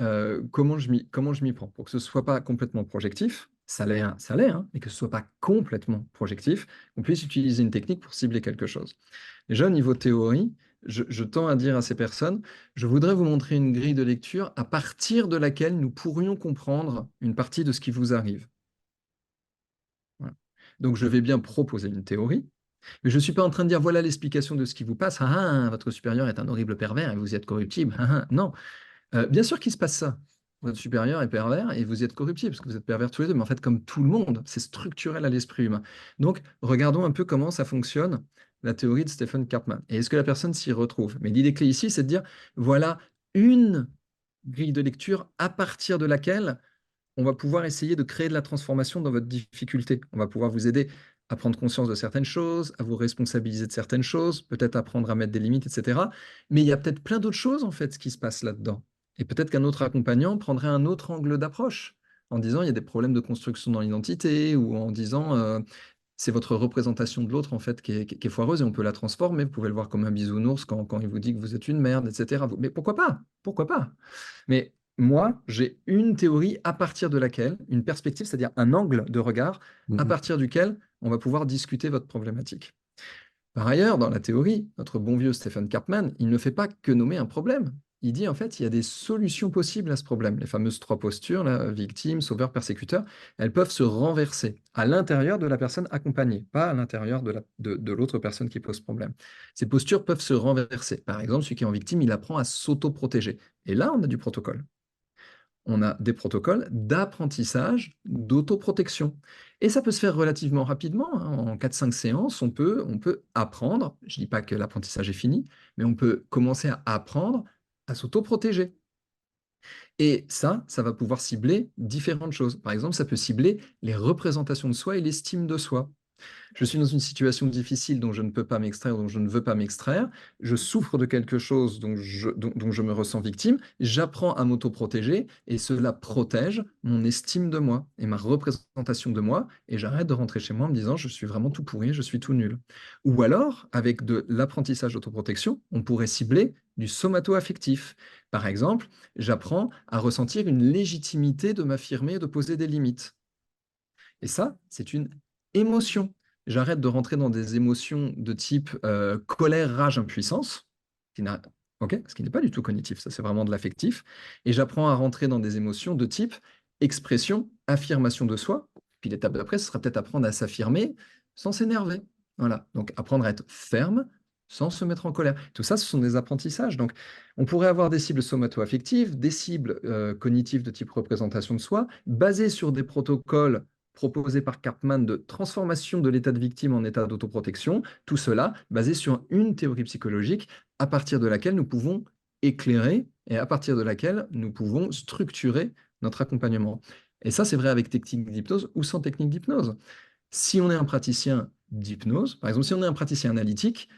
comment je m'y prends pour que ce ne soit pas complètement projectif, ça l'est, hein, mais que ce ne soit pas complètement projectif, on puisse utiliser une technique pour cibler quelque chose. Déjà, au niveau théorie, je tends à dire à ces personnes, je voudrais vous montrer une grille de lecture à partir de laquelle nous pourrions comprendre une partie de ce qui vous arrive. Voilà. Donc, je vais bien proposer une théorie, mais je ne suis pas en train de dire voilà l'explication de ce qui vous passe. Ah, ah, votre supérieur est un horrible pervers et vous êtes corruptible. Ah, ah. Non, bien sûr qu'il se passe ça. Votre supérieur est pervers et vous êtes corruptible parce que vous êtes pervers tous les deux. Mais en fait, comme tout le monde, c'est structurel à l'esprit humain. Donc, regardons un peu comment ça fonctionne, la théorie de Stephen Karpman. Et est-ce que la personne s'y retrouve? Mais l'idée clé ici, c'est de dire voilà une grille de lecture à partir de laquelle on va pouvoir essayer de créer de la transformation dans votre difficulté. On va pouvoir vous aider à prendre conscience de certaines choses, à vous responsabiliser de certaines choses, peut-être apprendre à mettre des limites, etc. Mais il y a peut-être plein d'autres choses, en fait, qui se passent là-dedans. Et peut-être qu'un autre accompagnant prendrait un autre angle d'approche, en disant il y a des problèmes de construction dans l'identité, ou en disant c'est votre représentation de l'autre, en fait, qui est foireuse, et on peut la transformer. Vous pouvez le voir comme un bisounours quand il vous dit que vous êtes une merde, etc. Mais pourquoi pas? Pourquoi pas? Mais moi, j'ai une théorie à partir de laquelle, une perspective, c'est-à-dire un angle de regard, à Mhm. partir duquel on va pouvoir discuter votre problématique. Par ailleurs, dans la théorie, notre bon vieux Stephen Karpman, il ne fait pas que nommer un problème. Il dit en fait, il y a des solutions possibles à ce problème. Les fameuses trois postures, là, victime, sauveur, persécuteur, elles peuvent se renverser à l'intérieur de la personne accompagnée, pas à l'intérieur de l'autre personne qui pose problème. Ces postures peuvent se renverser. Par exemple, celui qui est en victime, il apprend à s'auto-protéger. Et là, on a du protocole. On a des protocoles d'apprentissage d'autoprotection. Et ça peut se faire relativement rapidement, hein. En 4-5 séances, on peut apprendre, je ne dis pas que l'apprentissage est fini, mais on peut commencer à apprendre à s'autoprotéger. Et ça va pouvoir cibler différentes choses. Par exemple, ça peut cibler les représentations de soi et l'estime de soi. Je suis dans une situation difficile dont je ne peux pas m'extraire, dont je ne veux pas m'extraire. Je souffre de quelque chose dont je me ressens victime. J'apprends à m'autoprotéger et cela protège mon estime de moi et ma représentation de moi. Et j'arrête de rentrer chez moi en me disant je suis vraiment tout pourri, je suis tout nul. Ou alors, avec de l'apprentissage d'autoprotection, on pourrait cibler du somato-affectif. Par exemple, j'apprends à ressentir une légitimité de m'affirmer et de poser des limites. Et ça, c'est une émotion. J'arrête de rentrer dans des émotions de type colère, rage, impuissance, qui n'a- ok, ce qui n'est pas du tout cognitif, ça c'est vraiment de l'affectif. Et j'apprends à rentrer dans des émotions de type expression, affirmation de soi. Puis l'étape d'après, ce sera peut-être apprendre à s'affirmer sans s'énerver. Voilà, donc apprendre à être ferme sans se mettre en colère. Tout ça, ce sont des apprentissages. Donc, on pourrait avoir des cibles somato-affectives, des cibles cognitives de type représentation de soi, basées sur des protocoles proposé par Karpman de transformation de l'état de victime en état d'autoprotection, tout cela basé sur une théorie psychologique à partir de laquelle nous pouvons éclairer et à partir de laquelle nous pouvons structurer notre accompagnement. Et ça, c'est vrai avec technique d'hypnose ou sans technique d'hypnose. Si on est un praticien d'hypnose. Par exemple, si on est un praticien analytique,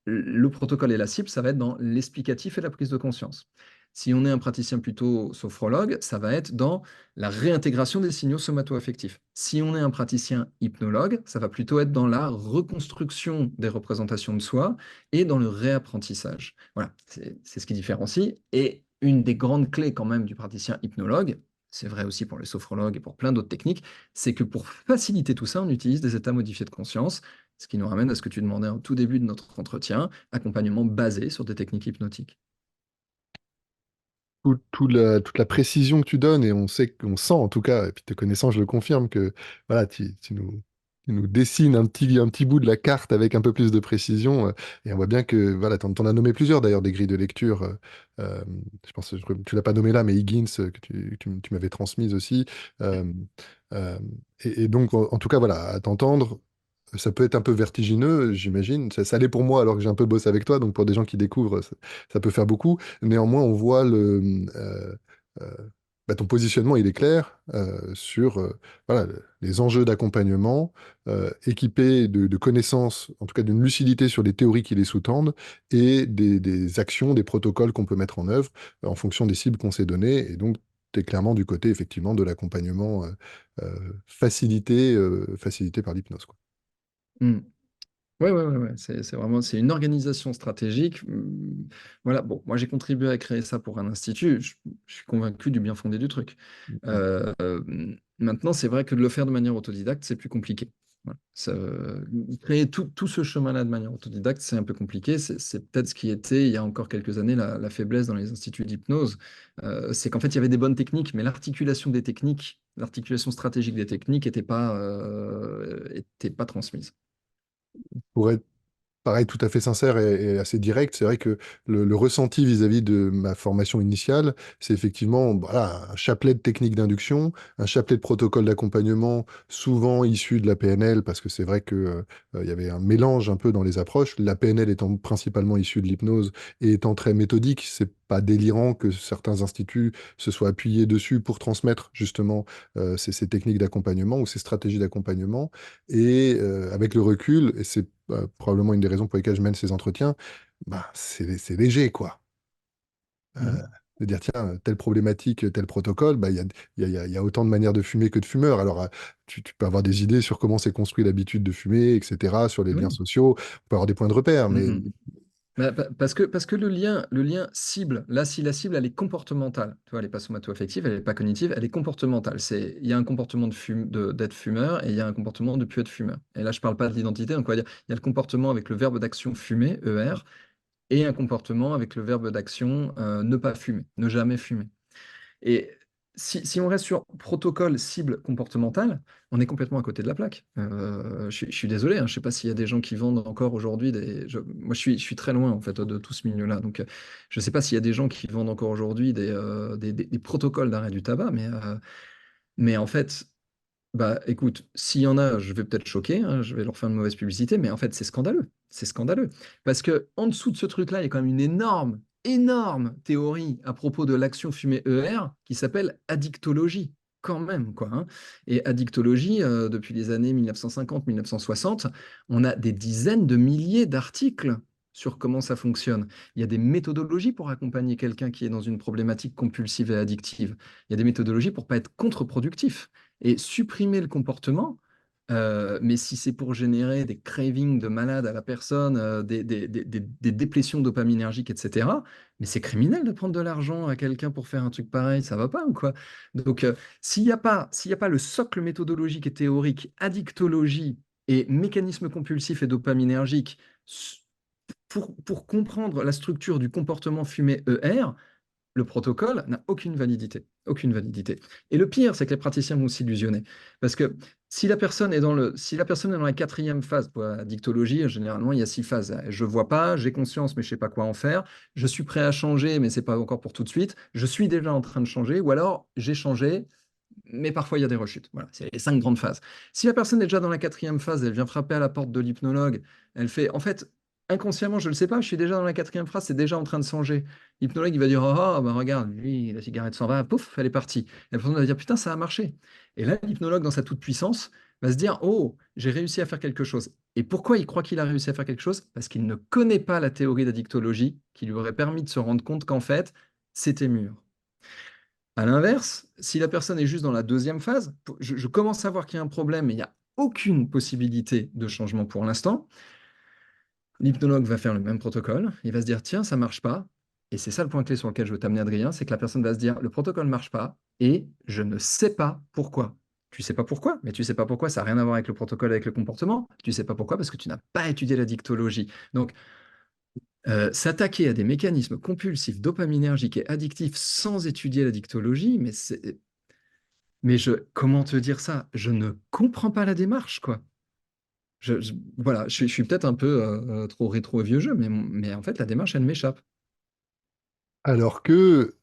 le protocole et la cible, ça va être dans l'explicatif et la prise de conscience. Si on est un praticien plutôt sophrologue, ça va être dans la réintégration des signaux somato-affectifs. Si on est un praticien hypnologue, ça va plutôt être dans la reconstruction des représentations de soi et dans le réapprentissage. Voilà, c'est ce qui différencie. Et une des grandes clés quand même du praticien hypnologue, c'est vrai aussi pour les sophrologues et pour plein d'autres techniques, c'est que pour faciliter tout ça, on utilise des états modifiés de conscience, ce qui nous ramène à ce que tu demandais au tout début de notre entretien, accompagnement basé sur des techniques hypnotiques. Toute la précision que tu donnes, et on sait, on sent en tout cas, et puis te connaissant, je le confirme, que voilà, tu nous dessines un petit bout de la carte avec un peu plus de précision, et on voit bien que voilà, t'en as nommé plusieurs d'ailleurs des grilles de lecture. Euh, je pense, tu l'as pas nommé là, mais Higgins, que tu m'avais transmise aussi. euh, euh, et donc, en tout cas, voilà, à t'entendre. Ça peut être un peu vertigineux, j'imagine. Ça l'est pour moi alors que j'ai un peu bossé avec toi, donc pour des gens qui découvrent, ça peut faire beaucoup. Néanmoins, on voit euh, ton positionnement, il est clair sur voilà, les enjeux d'accompagnement, équipés de connaissances, en tout cas d'une lucidité sur les théories qui les sous-tendent, et des actions, des protocoles qu'on peut mettre en œuvre en fonction des cibles qu'on s'est données. Et donc, tu es clairement du côté, effectivement, de l'accompagnement facilité par l'hypnose, quoi. Mm. Ouais, ouais, ouais, ouais. C'est vraiment c'est une organisation stratégique. Voilà, bon, moi j'ai contribué à créer ça pour un institut. Je suis convaincu du bien fondé du truc. Maintenant, c'est vrai que de le faire de manière autodidacte, c'est plus compliqué. Voilà. Créer tout ce chemin-là de manière autodidacte, c'est un peu compliqué. C'est peut-être ce qui était, il y a encore quelques années, la faiblesse dans les instituts d'hypnose. C'est qu'en fait, il y avait des bonnes techniques, mais l'articulation des techniques, l'articulation stratégique des techniques était pas transmise. Pour être pareil, tout à fait sincère et assez direct, c'est vrai que le ressenti vis-à-vis de ma formation initiale, c'est effectivement voilà, un chapelet de techniques d'induction, un chapelet de protocoles d'accompagnement, souvent issus de la PNL, parce que c'est vrai que, il y avait un mélange un peu dans les approches. La PNL étant principalement issue de l'hypnose et étant très méthodique, c'est pas délirant que certains instituts se soient appuyés dessus pour transmettre justement ces techniques d'accompagnement ou ces stratégies d'accompagnement. Et avec le recul, et c'est probablement une des raisons pour lesquelles je mène ces entretiens, bah, c'est léger, quoi. Euh, Mhm. de dire, tiens, telle problématique, tel protocole, bah, il y a autant de manières de fumer que de fumeurs. Alors, tu peux avoir des idées sur comment s'est construit l'habitude de fumer, etc., sur les liens Oui. sociaux. On peut avoir des points de repère, mais Mhm. Bah, parce que le lien cible, là, si la cible, elle est comportementale, tu vois, elle n'est pas somato-affective, elle n'est pas cognitive, elle est comportementale. Il y a un comportement d'être fumeur et il y a un comportement de plus être fumeur. Et là, je ne parle pas de l'identité, donc on va dire, il y a le comportement avec le verbe d'action fumer, ER, et un comportement avec le verbe d'action ne pas fumer, ne jamais fumer. Et si on reste sur protocole cible comportementale, on est complètement à côté de la plaque. Je suis désolé, hein, je ne sais pas s'il y a des gens qui vendent encore aujourd'hui moi, je suis très loin en fait de tout ce milieu-là. Donc, je ne sais pas s'il y a des gens qui vendent encore aujourd'hui des protocoles d'arrêt du tabac, mais en fait, bah écoute, s'il y en a, je vais peut-être choquer, hein, je vais leur faire une mauvaise publicité, mais en fait, c'est scandaleux. C'est scandaleux. Parce que en dessous de ce truc-là, il y a quand même une énorme, énorme théorie à propos de l'action fumée ER qui s'appelle addictologie. Quand même, quoi. Hein. Et addictologie, depuis les années 1950-1960, on a des dizaines de milliers d'articles sur comment ça fonctionne. Il y a des méthodologies pour accompagner quelqu'un qui est dans une problématique compulsive et addictive. Il y a des méthodologies pour pas être contre-productif et supprimer le comportement. Mais si c'est pour générer des cravings de malade à la personne, des déplétions dopaminergiques, etc., mais c'est criminel de prendre de l'argent à quelqu'un pour faire un truc pareil, ça va pas ou quoi? Donc, s'il y a pas le socle méthodologique et théorique, addictologie et mécanisme compulsif et dopaminergique pour comprendre la structure du comportement fumé ER, le protocole n'a aucune validité. Aucune validité. Et le pire, c'est que les praticiens vont s'illusionner. Parce que si la personne est dans la quatrième phase, pour la dictologie, généralement, il y a 6 phases. Je ne vois pas, j'ai conscience, mais je ne sais pas quoi en faire. Je suis prêt à changer, mais ce n'est pas encore pour tout de suite. Je suis déjà en train de changer, ou alors j'ai changé, mais parfois il y a des rechutes. Voilà, c'est les 5 grandes phases. Si la personne est déjà dans la quatrième phase, elle vient frapper à la porte de l'hypnologue, elle fait, en fait, inconsciemment, je ne le sais pas, je suis déjà dans la quatrième phase, c'est déjà en train de changer. L'hypnologue, il va dire, oh, bah regarde, lui, la cigarette s'en va, pouf, elle est partie. Et la personne va dire, putain, ça a marché. Et là, l'hypnologue, dans sa toute-puissance, va se dire, oh, j'ai réussi à faire quelque chose. Et pourquoi il croit qu'il a réussi à faire quelque chose? Parce qu'il ne connaît pas la théorie d'addictologie qui lui aurait permis de se rendre compte qu'en fait, c'était mûr. À l'inverse, si la personne est juste dans la deuxième phase, je commence à voir qu'il y a un problème, mais il n'y a aucune possibilité de changement pour l'instant. L'hypnologue va faire le même protocole, il va se dire, tiens, ça marche pas. Et c'est ça le point clé sur lequel je veux t'amener, Adrien, c'est que la personne va se dire, le protocole ne marche pas et je ne sais pas pourquoi. Tu sais pas pourquoi, mais tu sais pas pourquoi, ça n'a rien à voir avec le protocole, avec le comportement. Tu sais pas pourquoi parce que tu n'as pas étudié la dictologie. Donc, s'attaquer à des mécanismes compulsifs, dopaminergiques et addictifs sans étudier la dictologie, comment te dire ça? Je ne comprends pas la démarche, quoi. Voilà, je suis peut-être un peu trop rétro et vieux jeu, mais en fait, la démarche, elle m'échappe. Alors que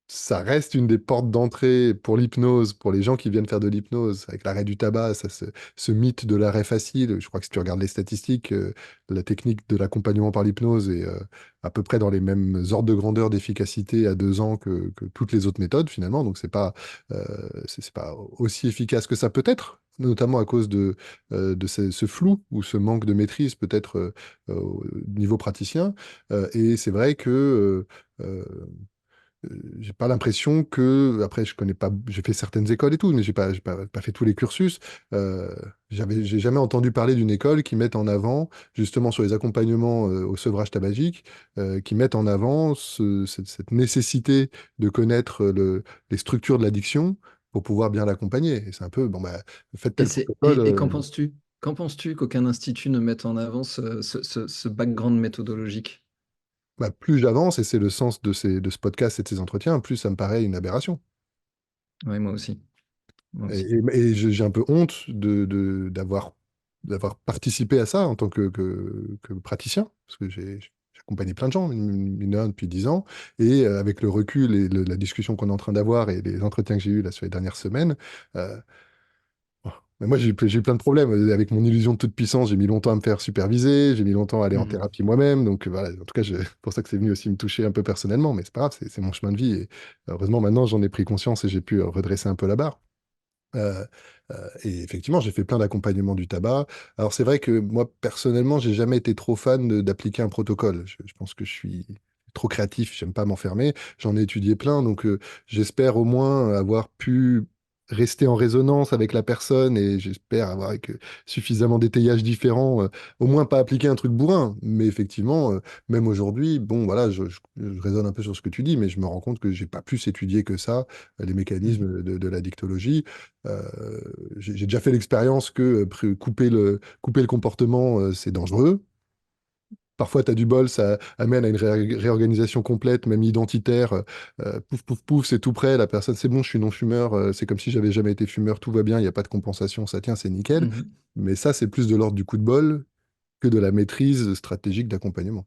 ça reste une des portes d'entrée pour l'hypnose, pour les gens qui viennent faire de l'hypnose, avec l'arrêt du tabac, ça, ce mythe de l'arrêt facile. Je crois que si tu regardes les statistiques, la technique de l'accompagnement par l'hypnose est à peu près dans les mêmes ordres de grandeur d'efficacité à 2 ans que toutes les autres méthodes, finalement. Donc, euh, c'est pas aussi efficace que ça peut être, notamment à cause de ce flou ou ce manque de maîtrise, peut-être au niveau praticien. Et c'est vrai que j'ai pas l'impression que, après, je connais pas, j'ai fait certaines écoles et tout, mais pas fait tous les cursus. Euh, j'ai jamais entendu parler d'une école qui mette en avant, justement sur les accompagnements au sevrage tabagique, qui mette en avant cette nécessité de connaître les structures de l'addiction pour pouvoir bien l'accompagner. Et c'est un peu, bon, bah, faites tel protocole. Et qu'en penses-tu? Qu'en penses-tu qu'aucun institut ne mette en avant ce background méthodologique? Bah, plus j'avance, et c'est le sens de ce podcast et de ces entretiens, plus ça me paraît une aberration. Oui, moi aussi. Moi Et, aussi. j'ai un peu honte d'avoir participé à ça en tant que praticien, parce que j'ai accompagné plein de gens, mineurs depuis 10 ans, et avec le recul et la discussion qu'on est en train d'avoir et les entretiens que j'ai eus là sur les dernières semaines, euh, bon, mais moi j'ai eu plein de problèmes. Avec mon illusion de toute puissance, j'ai mis longtemps à me faire superviser, j'ai mis longtemps à aller en Mhm. thérapie moi-même, donc voilà, en tout cas, c'est pour ça que c'est venu aussi me toucher un peu personnellement, mais c'est pas grave, c'est mon chemin de vie, et heureusement maintenant j'en ai pris conscience et j'ai pu redresser un peu la barre. Euh, et effectivement, j'ai fait plein d'accompagnements du tabac. Alors c'est vrai que moi, personnellement, j'ai jamais été trop fan d'appliquer un protocole. Je pense que je suis trop créatif, j'aime pas m'enfermer. J'en ai étudié plein, donc j'espère au moins avoir pu rester en résonance avec la personne et j'espère avoir avec suffisamment d'étayages différents, au moins pas appliquer un truc bourrin. Mais effectivement, même aujourd'hui, bon, voilà, je raisonne un peu sur ce que tu dis, mais je me rends compte que j'ai pas plus étudié que ça les Mhm. mécanismes de la dictologie. Euh, j'ai déjà fait l'expérience que couper le comportement, c'est dangereux. Parfois, tu as du bol, ça amène à une réorganisation complète, même identitaire. Pouf, pouf, pouf, c'est tout prêt. La personne, c'est bon, je suis non-fumeur. C'est comme si j'avais jamais été fumeur. Tout va bien, il n'y a pas de compensation. Ça tient, c'est nickel. Mhm. Mais ça, c'est plus de l'ordre du coup de bol que de la maîtrise stratégique d'accompagnement.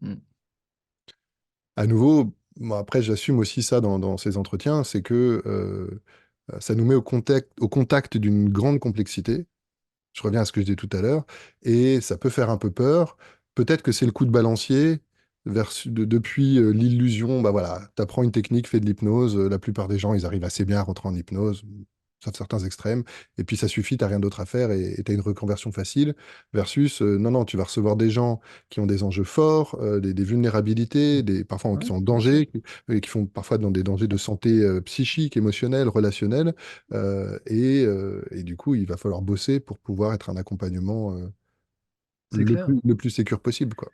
Mhm. À nouveau, moi, après, j'assume aussi ça dans ces entretiens, c'est que ça nous met au contact d'une grande complexité. Je reviens à ce que je disais tout à l'heure, et ça peut faire un peu peur. Peut-être que c'est le coup de balancier depuis l'illusion, bah voilà, tu apprends une technique, fais de l'hypnose, la plupart des gens, ils arrivent assez bien à rentrer en hypnose, sauf certains extrêmes, et puis ça suffit, t'as rien d'autre à faire et t'as une reconversion facile, versus, non, non, tu vas recevoir des gens qui ont des enjeux forts, des vulnérabilités, parfois Ouais, qui sont en bien sûr. danger, qui font parfois dans des dangers de santé psychique, émotionnelle, relationnelle, et du coup, il va falloir bosser pour pouvoir être un accompagnement C'est clair. le plus sécure possible, quoi.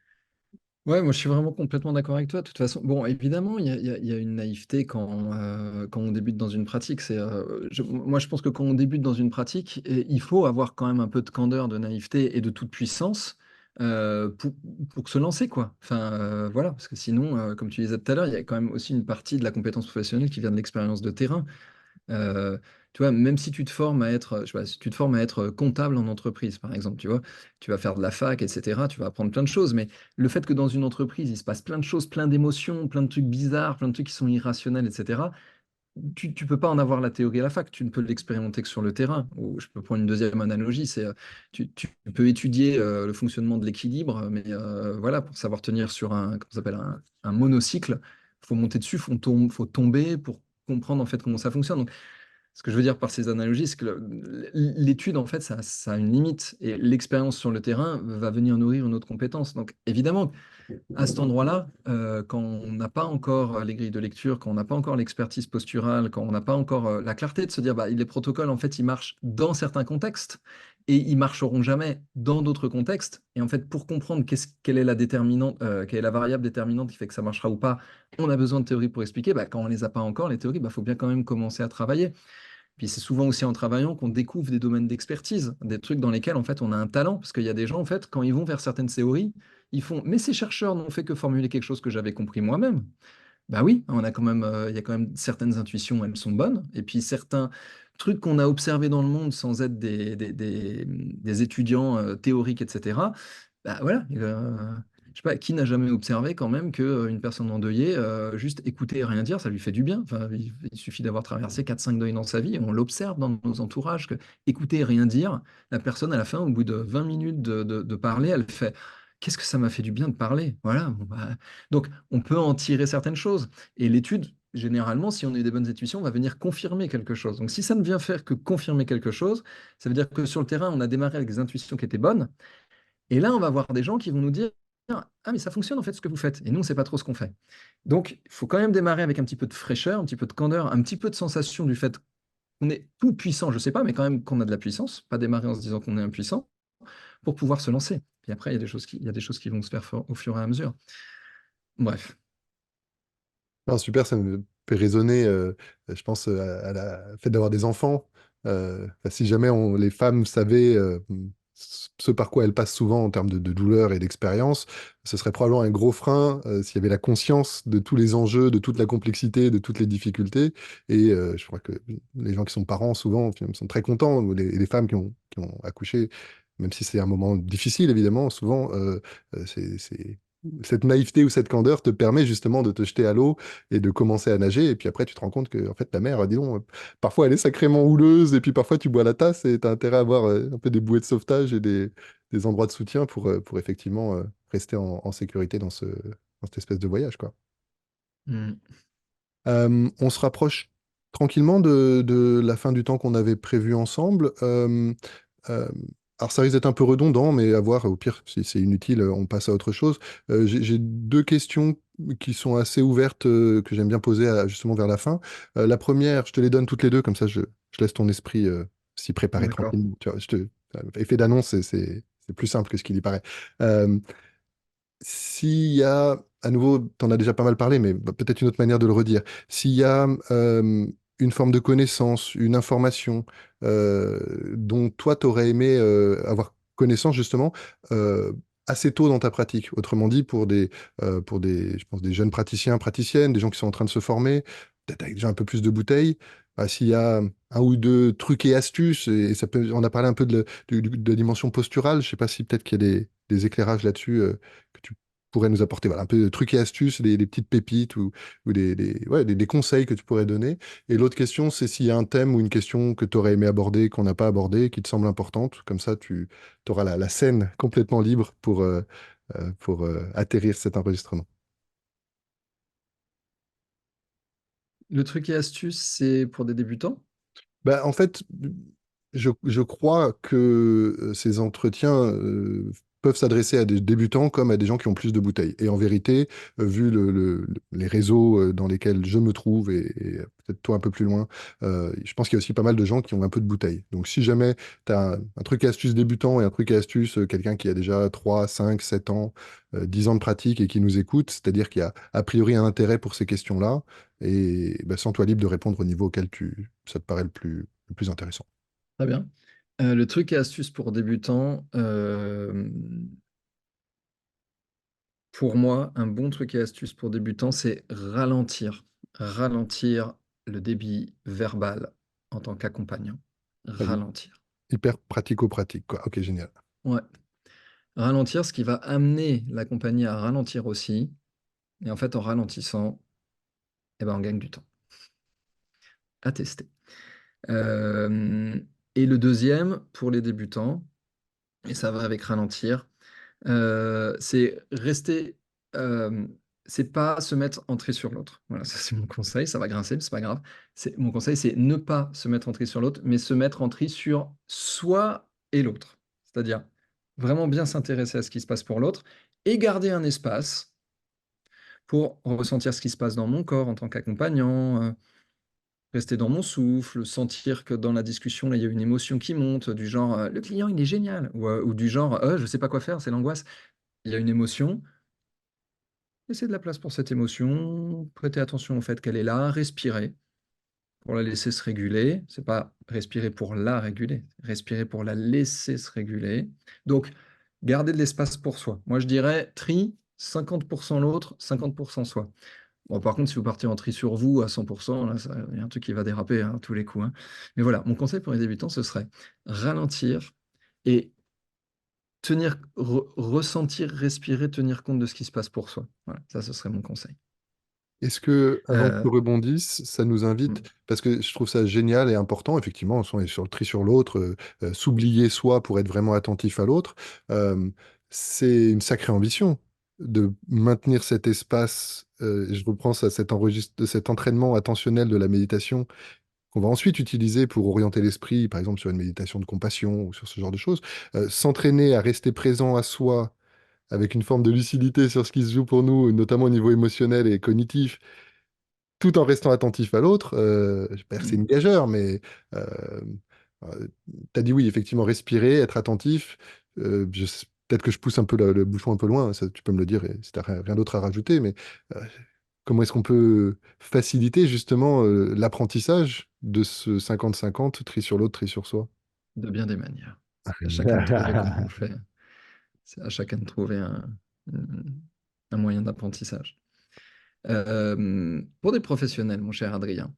Ouais, moi je suis vraiment complètement d'accord avec toi. De toute façon, bon, évidemment, il y a une naïveté quand on débute dans une pratique. Moi, je pense que quand on débute dans une pratique, il faut avoir quand même un peu de candeur, de naïveté et de toute puissance euh, pour, pour se lancer, quoi. Enfin, voilà, parce que sinon, comme tu disais tout à l'heure, il y a quand même aussi une partie de la compétence professionnelle qui vient de l'expérience de terrain. Euh, Tu vois, même si tu te formes à être, je sais pas, si tu te formes à être comptable en entreprise, par exemple, tu vois, tu vas faire de la fac, etc., tu vas apprendre plein de choses, mais le fait que dans une entreprise, il se passe plein de choses, plein d'émotions, plein de trucs bizarres, plein de trucs qui sont irrationnels, etc., tu peux pas en avoir la théorie à la fac, tu ne peux l'expérimenter que sur le terrain. Ou je peux prendre une deuxième analogie, tu peux étudier le fonctionnement de l'équilibre, mais voilà, pour savoir tenir sur comment ça s'appelle, un monocycle, faut monter dessus, faut tomber pour comprendre en fait comment ça fonctionne. Ce que je veux dire par ces analogies, c'est que l'étude, en fait, ça a une limite. Et l'expérience sur le terrain va venir nourrir une autre compétence. Donc, évidemment, à cet endroit-là, quand on n'a pas encore les grilles de lecture, quand on n'a pas encore l'expertise posturale, quand on n'a pas encore la clarté de se dire, bah, les protocoles, en fait, ils marchent dans certains contextes et ils marcheront jamais dans d'autres contextes. Et en fait, pour comprendre quelle est la déterminante, quelle est la variable déterminante qui fait que ça marchera ou pas, on a besoin de théories pour expliquer. Bah, quand on les a pas encore, les théories, bah, faut bien quand même commencer à travailler. Puis c'est souvent aussi en travaillant qu'on découvre des domaines d'expertise, des trucs dans lesquels en fait on a un talent, parce qu'il y a des gens en fait quand ils vont vers certaines théories, ils font mais ces chercheurs n'ont fait que formuler quelque chose que j'avais compris moi-même. Bah oui, on a quand même il y a quand même certaines intuitions, elles sont bonnes, et puis certains trucs qu'on a observés dans le monde sans être des étudiants théoriques, etc. Bah voilà, je sais pas, qui n'a jamais observé quand même qu'une personne endeuillée, juste écouter et rien dire, ça lui fait du bien. Enfin, il suffit d'avoir traversé 4-5 deuils dans sa vie, et on l'observe dans nos entourages, que écouter et rien dire, la personne à la fin, au bout de 20 minutes de parler, elle fait qu'est-ce que ça m'a fait du bien de parler. Voilà. Bon, bah, donc, on peut en tirer certaines choses. Et l'étude, généralement, si on a eu des bonnes intuitions, va venir confirmer quelque chose. Donc, si ça ne vient faire que confirmer quelque chose, ça veut dire que sur le terrain, on a démarré avec des intuitions qui étaient bonnes. Et là, on va voir des gens qui vont nous dire, ah, mais ça fonctionne en fait ce que vous faites. Et nous, on ne sait pas trop ce qu'on fait. Donc, il faut quand même démarrer avec un petit peu de fraîcheur, un petit peu de candeur, un petit peu de sensation du fait qu'on est tout puissant, je ne sais pas, mais quand même qu'on a de la puissance. Pas démarrer en se disant qu'on est impuissant pour pouvoir se lancer. Puis après, il y a des choses qui vont se faire au fur et à mesure. Bref. Non, super, ça me fait raisonner, je pense, à la fait d'avoir des enfants. Enfin, si jamais les femmes savaient ce par quoi elles passent souvent en termes de douleur et d'expérience, ce serait probablement un gros frein s'il y avait la conscience de tous les enjeux, de toute la complexité, de toutes les difficultés. Et je crois que les gens qui sont parents, souvent, sont très contents, ou les femmes qui ont accouché, même si c'est un moment difficile, évidemment, souvent, cette naïveté ou cette candeur te permet justement de te jeter à l'eau et de commencer à nager. Et puis après, tu te rends compte que en fait, ta mer, dis donc, parfois elle est sacrément houleuse. Et puis parfois, tu bois la tasse et tu as intérêt à avoir un peu des bouées de sauvetage et des endroits de soutien pour effectivement rester en sécurité dans cette espèce de voyage, quoi. Mm. On se rapproche tranquillement de la fin du temps qu'on avait prévu ensemble. Euh, alors ça risque d'être un peu redondant, mais à voir, au pire, si c'est inutile, on passe à autre chose. J'ai deux questions qui sont assez ouvertes, que j'aime bien poser justement vers la fin. La première, je te les donne toutes les deux, comme ça je laisse ton esprit s'y préparer D'accord. tranquillement. Tu vois, effet d'annonce, c'est plus simple que ce qu'il y paraît. Euh, S'il y a, à nouveau, tu en as déjà pas mal parlé, mais peut-être une autre manière de le redire, s'il y a une forme de connaissance, une information dont toi, tu aurais aimé avoir connaissance justement assez tôt dans ta pratique, autrement dit, pour des, je pense, des jeunes praticiens, praticiennes, des gens qui sont en train de se former, peut-être avec déjà un peu plus de bouteilles, s'il y a un ou deux trucs et astuces, et ça peut, on a parlé un peu de la dimension posturale, je sais pas si peut-être qu'il y a des éclairages là-dessus que tu pourrais nous apporter. Voilà, un peu de trucs et astuces, des petites pépites ou ouais, des conseils que tu pourrais donner. Et l'autre question, c'est s'il y a un thème ou une question que tu aurais aimé aborder, qu'on n'a pas abordé, qui te semble importante. Comme ça, tu auras la scène complètement libre pour atterrir cet enregistrement. Le truc et astuce, c'est pour des débutants? Bah, en fait, je crois que ces entretiens peuvent s'adresser à des débutants comme à des gens qui ont plus de bouteilles. Et en vérité, vu les réseaux dans lesquels je me trouve et peut-être toi un peu plus loin, je pense qu'il y a aussi pas mal de gens qui ont un peu de bouteilles. Donc si jamais tu as un truc et astuce débutant et un truc et astuce, quelqu'un qui a déjà 3 5 7 ans, 10 ans de pratique et qui nous écoute, c'est-à-dire qu'il y a a priori un intérêt pour ces questions-là, et bah, sens-toi libre de répondre au niveau auquel ça te paraît le plus intéressant. Très bien. Le truc et astuce pour débutants, pour moi, un bon truc et astuce pour débutants, c'est ralentir. Ralentir le débit verbal en tant qu'accompagnant. Vas-y. Ralentir. Hyper pratico-pratique, quoi. Ok, génial. Ouais. Ralentir, ce qui va amener la compagnie à ralentir aussi. Et en fait, en ralentissant, eh ben, on gagne du temps. À tester. Euh, et le deuxième, pour les débutants, et ça va avec ralentir, c'est rester, euh, c'est pas se mettre en tri sur l'autre. Voilà, ça c'est mon conseil, ça va grincer, mais c'est pas grave. Mon conseil, c'est ne pas se mettre en tri sur l'autre, mais se mettre en tri sur soi et l'autre. C'est-à-dire vraiment bien s'intéresser à ce qui se passe pour l'autre et garder un espace pour ressentir ce qui se passe dans mon corps en tant qu'accompagnant, rester dans mon souffle, sentir que dans la discussion, là, il y a une émotion qui monte, du genre, «Le client, il est génial» ou du genre, je sais pas quoi faire, c'est l'angoisse. Il y a une émotion, laissez de la place pour cette émotion, prêtez attention au fait qu'elle est là, respirez pour la laisser se réguler. C'est pas respirer pour la réguler, respirer pour la laisser se réguler. Donc, gardez de l'espace pour soi. Moi, je dirais tri, 50% l'autre, 50% soi. Bon, par contre, si vous partez en tri sur vous à 100%, là, il y a un truc qui va déraper hein, à tous les coups. Hein. Mais voilà, mon conseil pour les débutants, ce serait ralentir et ressentir, respirer, tenir compte de ce qui se passe pour soi. Voilà, ça, ce serait mon conseil. Est-ce que, avant que tu Euh, rebondisses, ça nous invite, hmm, parce que je trouve ça génial et important, effectivement, on est sur le tri sur l'autre, s'oublier soi pour être vraiment attentif à l'autre, euh, c'est une sacrée ambition de maintenir cet espace, et je reprends ça, cet entraînement attentionnel de la méditation qu'on va ensuite utiliser pour orienter l'esprit, par exemple sur une méditation de compassion ou sur ce genre de choses, s'entraîner à rester présent à soi avec une forme de lucidité sur ce qui se joue pour nous, notamment au niveau émotionnel et cognitif, tout en restant attentif à l'autre. C'est hmm. une gageure, mais euh, tu as dit oui, effectivement, respirer, être attentif. Peut-être que je pousse un peu le bouchon un peu loin, ça, tu peux me le dire et si tu rien d'autre à rajouter, mais euh, comment est-ce qu'on peut faciliter justement l'apprentissage de ce 50-50, tri sur l'autre, tri sur soi? De bien des manières. C'est à chacun de trouver comment on fait. C'est à chacun de trouver un moyen d'apprentissage. Pour des professionnels, mon cher Adrien,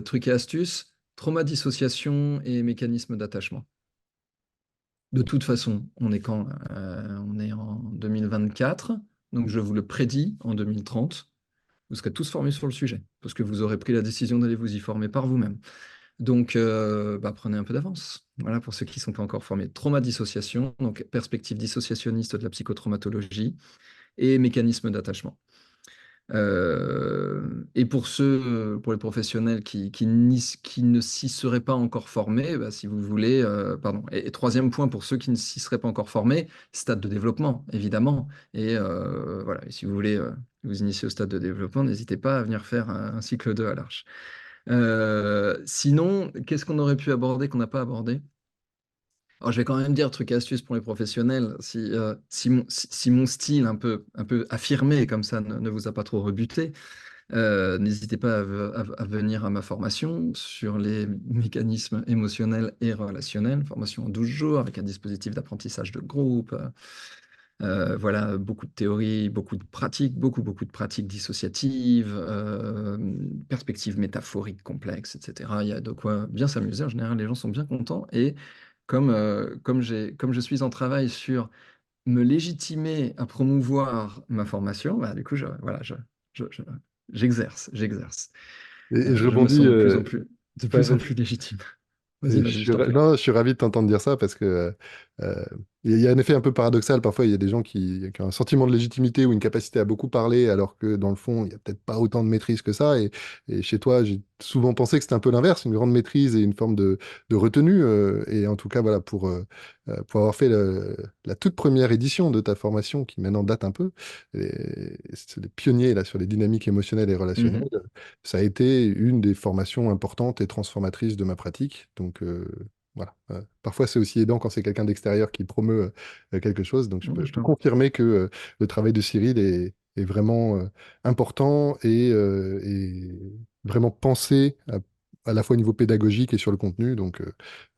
trucs et astuces, trauma dissociation et mécanisme d'attachement. De toute façon, on est quand? On est en 2024, donc je vous le prédis, en 2030, vous serez tous formés sur le sujet, parce que vous aurez pris la décision d'aller vous y former par vous-même. Donc, prenez un peu d'avance. Voilà, pour ceux qui ne sont pas encore formés. Trauma dissociation, donc perspective dissociationniste de la psychotraumatologie et mécanisme d'attachement. Et pour les professionnels qui ne s'y seraient pas encore formés, si vous voulez, pardon. Et troisième point, pour ceux qui ne s'y seraient pas encore formés, stade de développement, évidemment. Et voilà, et si vous voulez vous initier au stade de développement, n'hésitez pas à venir faire un cycle 2 à l'Arche. Sinon, qu'est-ce qu'on aurait pu aborder qu'on n'a pas abordé? Alors, je vais quand même dire truc et astuce pour les professionnels. Si mon style un peu affirmé comme ça ne vous a pas trop rebuté, n'hésitez pas à venir à ma formation sur les mécanismes émotionnels et relationnels, formation en 12 jours avec un dispositif d'apprentissage de groupe. Voilà, beaucoup de théories, beaucoup de pratiques dissociatives, perspectives métaphoriques complexes, etc. Il y a de quoi bien s'amuser. En général, les gens sont bien contents. Et comme je suis en travail sur me légitimer à promouvoir ma formation, du coup, je- je- j'exerce. Et je Je me rebondis. sens de plus en plus légitime. Vas-y, Et vas-y, je t'en prie. non, je suis ravi de t'entendre dire ça parce que euh, il y a un effet un peu paradoxal. Parfois, il y a des gens qui ont un sentiment de légitimité ou une capacité à beaucoup parler, alors que dans le fond, il n'y a peut-être pas autant de maîtrise que ça. Et chez toi, j'ai souvent pensé que c'était un peu l'inverse, une grande maîtrise et une forme de retenue. Et en tout cas, voilà, pour avoir fait la toute première édition de ta formation, qui maintenant date un peu, c'est les pionniers là, sur les dynamiques émotionnelles et relationnelles. Mhm. Ça a été une des formations importantes et transformatrices de ma pratique. Donc, voilà. Parfois, c'est aussi aidant quand c'est quelqu'un d'extérieur qui promeut quelque chose. Donc, Bon, je je peux t'en- confirmer que le travail de Cyril est vraiment important et vraiment pensé à la fois au niveau pédagogique et sur le contenu. Donc,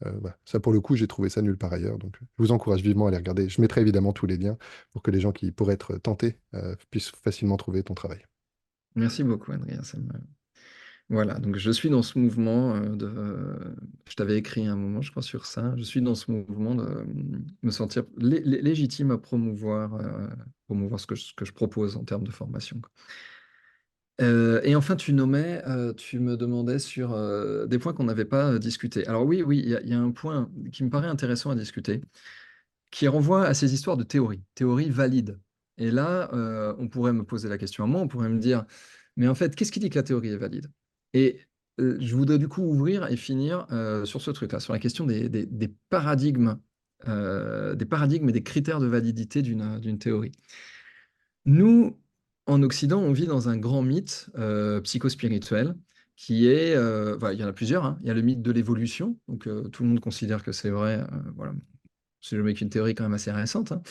voilà. Ça, pour le coup, j'ai trouvé ça nulle part ailleurs. Donc, je vous encourage vivement à aller regarder. Je mettrai évidemment tous les liens pour que les gens qui pourraient être tentés puissent facilement trouver ton travail. Merci beaucoup, Adrien. Voilà, donc je suis dans ce mouvement je t'avais écrit un moment, je crois, sur ça. Je suis dans ce mouvement de me sentir légitime à promouvoir ce que je propose en termes de formation. Quoi. Et enfin, tu me demandais sur des points qu'on n'avait pas discutés. Alors oui, oui, il y a un point qui me paraît intéressant à discuter, qui renvoie à ces histoires de théorie valide. Et là, on pourrait me poser la question à moi, on pourrait me dire, mais en fait, qu'est-ce qui dit que la théorie est valide? Et je voudrais du coup ouvrir et finir sur ce truc-là, sur la question des paradigmes et des critères de validité d'une théorie. Nous, en Occident, on vit dans un grand mythe psychospirituel qui est, voilà, il y en a plusieurs, hein. Il y a le mythe de l'évolution, donc tout le monde considère que c'est vrai, voilà. C'est le mec une théorie quand même assez récente, hein.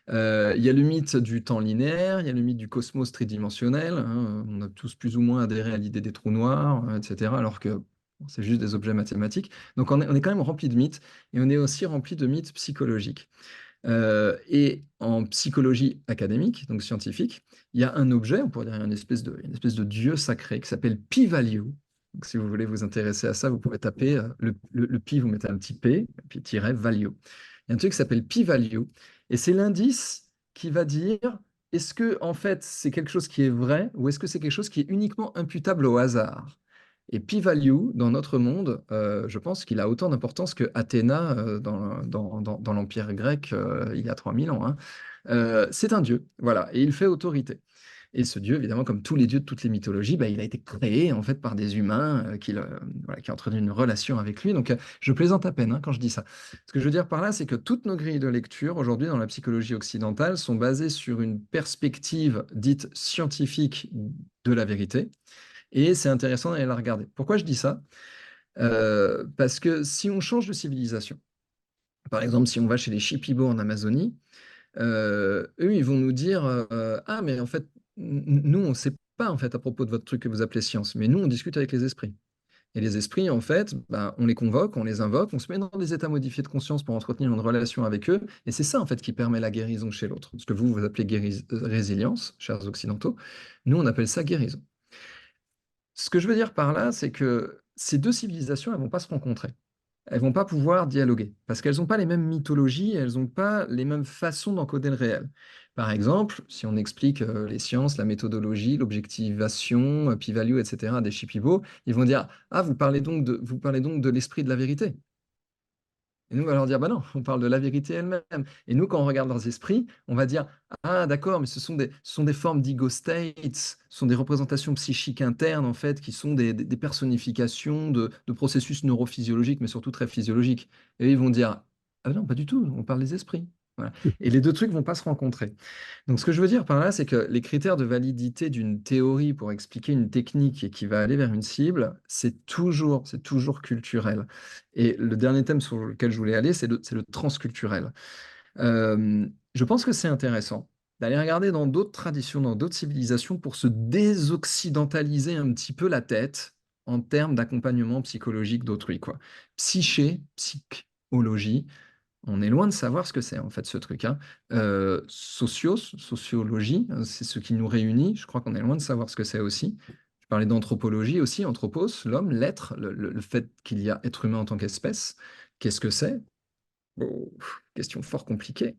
Il y a le mythe du temps linéaire, il y a le mythe du cosmos tridimensionnel, hein. On a tous plus ou moins adhéré à l'idée des trous noirs, etc., alors que bon, c'est juste des objets mathématiques. Donc on est quand même rempli de mythes, et on est aussi rempli de mythes psychologiques. Et en psychologie académique, donc scientifique, il y a un objet, on pourrait dire une espèce de dieu sacré qui s'appelle p-value. Donc, si vous voulez vous intéresser à ça, vous pouvez taper le pi, vous mettez un petit p, puis tiret value. Il y a un truc qui s'appelle p-value, et c'est l'indice qui va dire est-ce que en fait c'est quelque chose qui est vrai ou est-ce que c'est quelque chose qui est uniquement imputable au hasard? Et P-value, dans notre monde, je pense qu'il a autant d'importance que Athéna dans l'Empire grec il y a 3000 ans, hein. C'est un dieu, voilà, et il fait autorité. Et ce dieu, évidemment, comme tous les dieux de toutes les mythologies, bah, il a été créé en fait par des humains voilà, qui ont entretenu une relation avec lui. Donc, je plaisante à peine hein, quand je dis ça. Ce que je veux dire par là, c'est que toutes nos grilles de lecture aujourd'hui dans la psychologie occidentale sont basées sur une perspective dite scientifique de la vérité. Et c'est intéressant d'aller la regarder. Pourquoi je dis ça? Parce que si on change de civilisation, par exemple, si on va chez les Shipibo en Amazonie, eux, ils vont nous dire ah, mais en fait, nous, on ne sait pas en fait à propos de votre truc que vous appelez science, mais nous, on discute avec les esprits. Et les esprits, en fait, ben, on les convoque, on les invoque, on se met dans des états modifiés de conscience pour entretenir une relation avec eux. Et c'est ça, en fait, qui permet la guérison chez l'autre. Ce que vous appelez résilience, chers occidentaux, nous, on appelle ça guérison. Ce que je veux dire par là, c'est que ces deux civilisations, elles vont pas se rencontrer. Elles vont pas pouvoir dialoguer parce qu'elles n'ont pas les mêmes mythologies, elles n'ont pas les mêmes façons d'encoder le réel. Par exemple, si on explique les sciences, la méthodologie, l'objectivation, p-value, etc., des Shipibo, ils vont dire, ah, vous parlez donc de l'esprit de la vérité. Et nous, on va leur dire, bah non, on parle de la vérité elle-même. Et nous, quand on regarde leurs esprits, on va dire, ah d'accord, mais ce sont des formes d'ego states, ce sont des représentations psychiques internes, en fait, qui sont des personnifications de processus neurophysiologiques, mais surtout très physiologiques. Et ils vont dire, ah non, pas du tout, on parle des esprits. Voilà. Et les deux trucs vont pas se rencontrer. Donc, ce que je veux dire par là, c'est que les critères de validité d'une théorie pour expliquer une technique et qui va aller vers une cible, c'est toujours culturel. Et le dernier thème sur lequel je voulais aller, c'est le transculturel. Je pense que c'est intéressant d'aller regarder dans d'autres traditions, dans d'autres civilisations pour se désoccidentaliser un petit peu la tête en termes d'accompagnement psychologique d'autrui, quoi. Psyché, psychologie, on est loin de savoir ce que c'est en fait ce truc, hein. Sociologie, c'est ce qui nous réunit. Je crois qu'on est loin de savoir ce que c'est aussi. Je parlais d'anthropologie aussi, anthropos, l'homme, l'être, le fait qu'il y a être humain en tant qu'espèce. Qu'est-ce que c'est? Bon, question fort compliquée.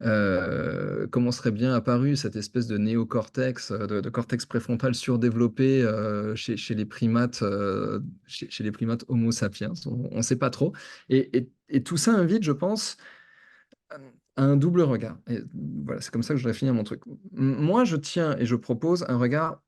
Comment serait bien apparu cette espèce de néocortex, de cortex préfrontal surdéveloppé chez les primates, chez les primates Homo sapiens? On ne sait pas trop. Et tout ça invite, je pense, à un double regard. Et voilà, c'est comme ça que je voudrais finir mon truc. Moi, je tiens et je propose un regard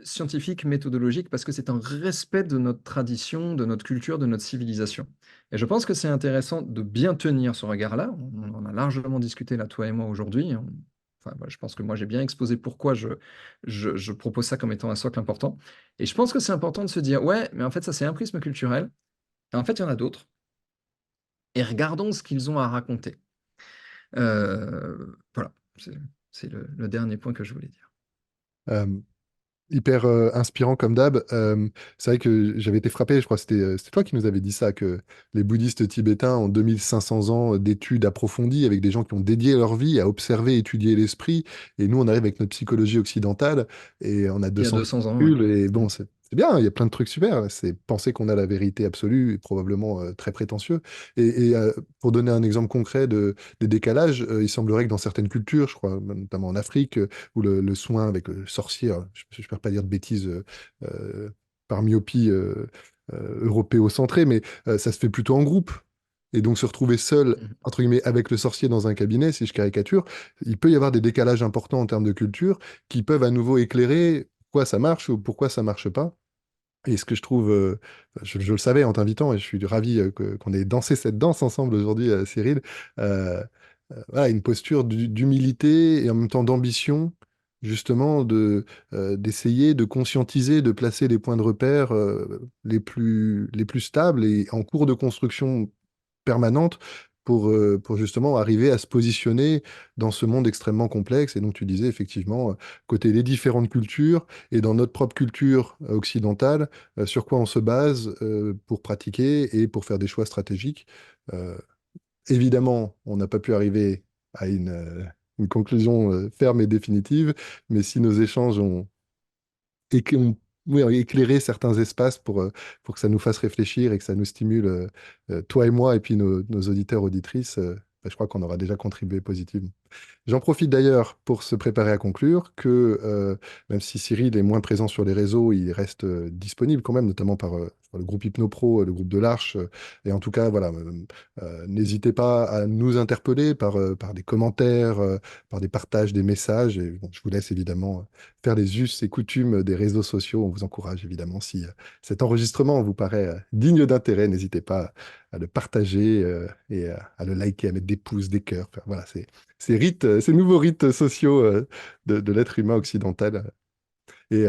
scientifique, méthodologique, parce que c'est un respect de notre tradition, de notre culture, de notre civilisation. Et je pense que c'est intéressant de bien tenir ce regard-là. On en a largement discuté là, toi et moi, aujourd'hui. Enfin, voilà, je pense que moi, j'ai bien exposé pourquoi je propose ça comme étant un socle important. Et je pense que c'est important de se dire, ouais, mais en fait, ça, c'est un prisme culturel. Et en fait, il y en a d'autres. Et regardons ce qu'ils ont à raconter. Voilà, c'est le dernier point que je voulais dire. Euh, Hyper inspirant comme d'hab. C'est vrai que j'avais été frappé, je crois que c'était toi qui nous avais dit ça, que les bouddhistes tibétains ont 2500 ans d'études approfondies avec des gens qui ont dédié leur vie à observer, étudier l'esprit. Et nous, on arrive avec notre psychologie occidentale et on a Il y a 200 200 ans, ouais. recul. Et Mm. bon, c'est bien, il y a plein de trucs super. C'est penser qu'on a la vérité absolue et probablement très prétentieux. Et pour donner un exemple concret des décalages, il semblerait que dans certaines cultures, je crois, notamment en Afrique, ou le soin avec le sorcier, alors, je ne perds pas dire de bêtises euh, par myopie européocentrée, mais ça se fait plutôt en groupe. et donc se retrouver seul, Mmh. entre guillemets, avec le sorcier dans un cabinet, si je caricature, il peut y avoir des décalages importants en termes de culture qui peuvent à nouveau éclairer pourquoi ça marche ou pourquoi ça marche pas. Et ce que je trouve, je le savais en t'invitant, et je suis ravi qu'on ait dansé cette danse ensemble aujourd'hui, Cyril, euh, voilà, une posture d'humilité et en même temps d'ambition, justement, d'essayer de conscientiser, de placer les points de repère les plus stables et en cours de construction permanente pour justement arriver à se positionner dans ce monde extrêmement complexe. Et donc, tu disais effectivement, côté des différentes cultures et dans notre propre culture occidentale, sur quoi on se base pour pratiquer et pour faire des choix stratégiques. Euh, Évidemment, on n'a pas pu arriver à une conclusion ferme et définitive, mais si nos échanges ont oui, ont éclairé certains espaces pour que ça nous fasse réfléchir et que ça nous stimule, toi et moi, et puis nos auditeurs, auditrices, bah, je crois qu'on aura déjà contribué positivement. J'en profite d'ailleurs pour se préparer à conclure que même si Cyril est moins présent sur les réseaux, il reste disponible quand même, notamment par le groupe Hypnopro, le groupe de l'Arche. Et en tout cas, voilà, n'hésitez pas à nous interpeller par des commentaires, par des partages, des messages. Et bon, je vous laisse évidemment faire les us et coutumes des réseaux sociaux. On vous encourage évidemment si cet enregistrement vous paraît digne d'intérêt, n'hésitez pas à le partager et à le liker, à mettre des pouces, des cœurs. Enfin, voilà, ces rites, ces nouveaux rites sociaux de l'être humain occidental. Et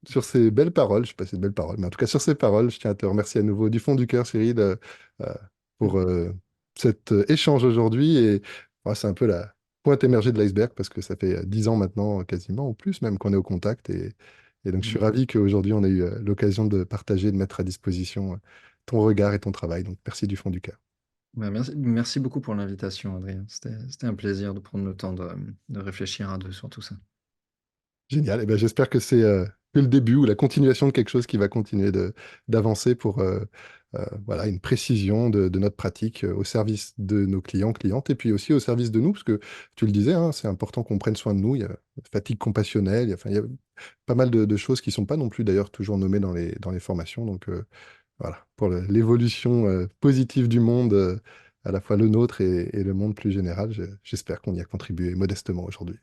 sur ces belles paroles, je sais pas si c'est de belles paroles, mais en tout cas sur ces paroles, je tiens à te remercier à nouveau du fond du cœur, Cyril, euh, pour cet échange aujourd'hui. Et ouais, c'est un peu la pointe émergée de l'iceberg parce que ça fait 10 ans maintenant, quasiment, ou plus même, qu'on est au contact. Et donc je suis Mmh. ravi qu'aujourd'hui on ait eu l'occasion de partager, de mettre à disposition ton regard et ton travail. Donc merci du fond du cœur. Bah, merci beaucoup pour l'invitation, Adrien. C'était un plaisir de prendre le temps de réfléchir à 2 sur tout ça. Génial. Et ben, j'espère que c'est que le début ou la continuation de quelque chose qui va continuer d'avancer pour voilà, une précision de notre pratique au service de nos clients, clientes, et puis aussi au service de nous, parce que tu le disais, hein, c'est important qu'on prenne soin de nous. Il y a la fatigue compassionnelle, enfin, il y a pas mal de choses qui ne sont pas non plus d'ailleurs toujours nommées dans les formations. Donc voilà, pour l'évolution positive du monde, à la fois le nôtre et le monde plus général, j'espère qu'on y a contribué modestement aujourd'hui.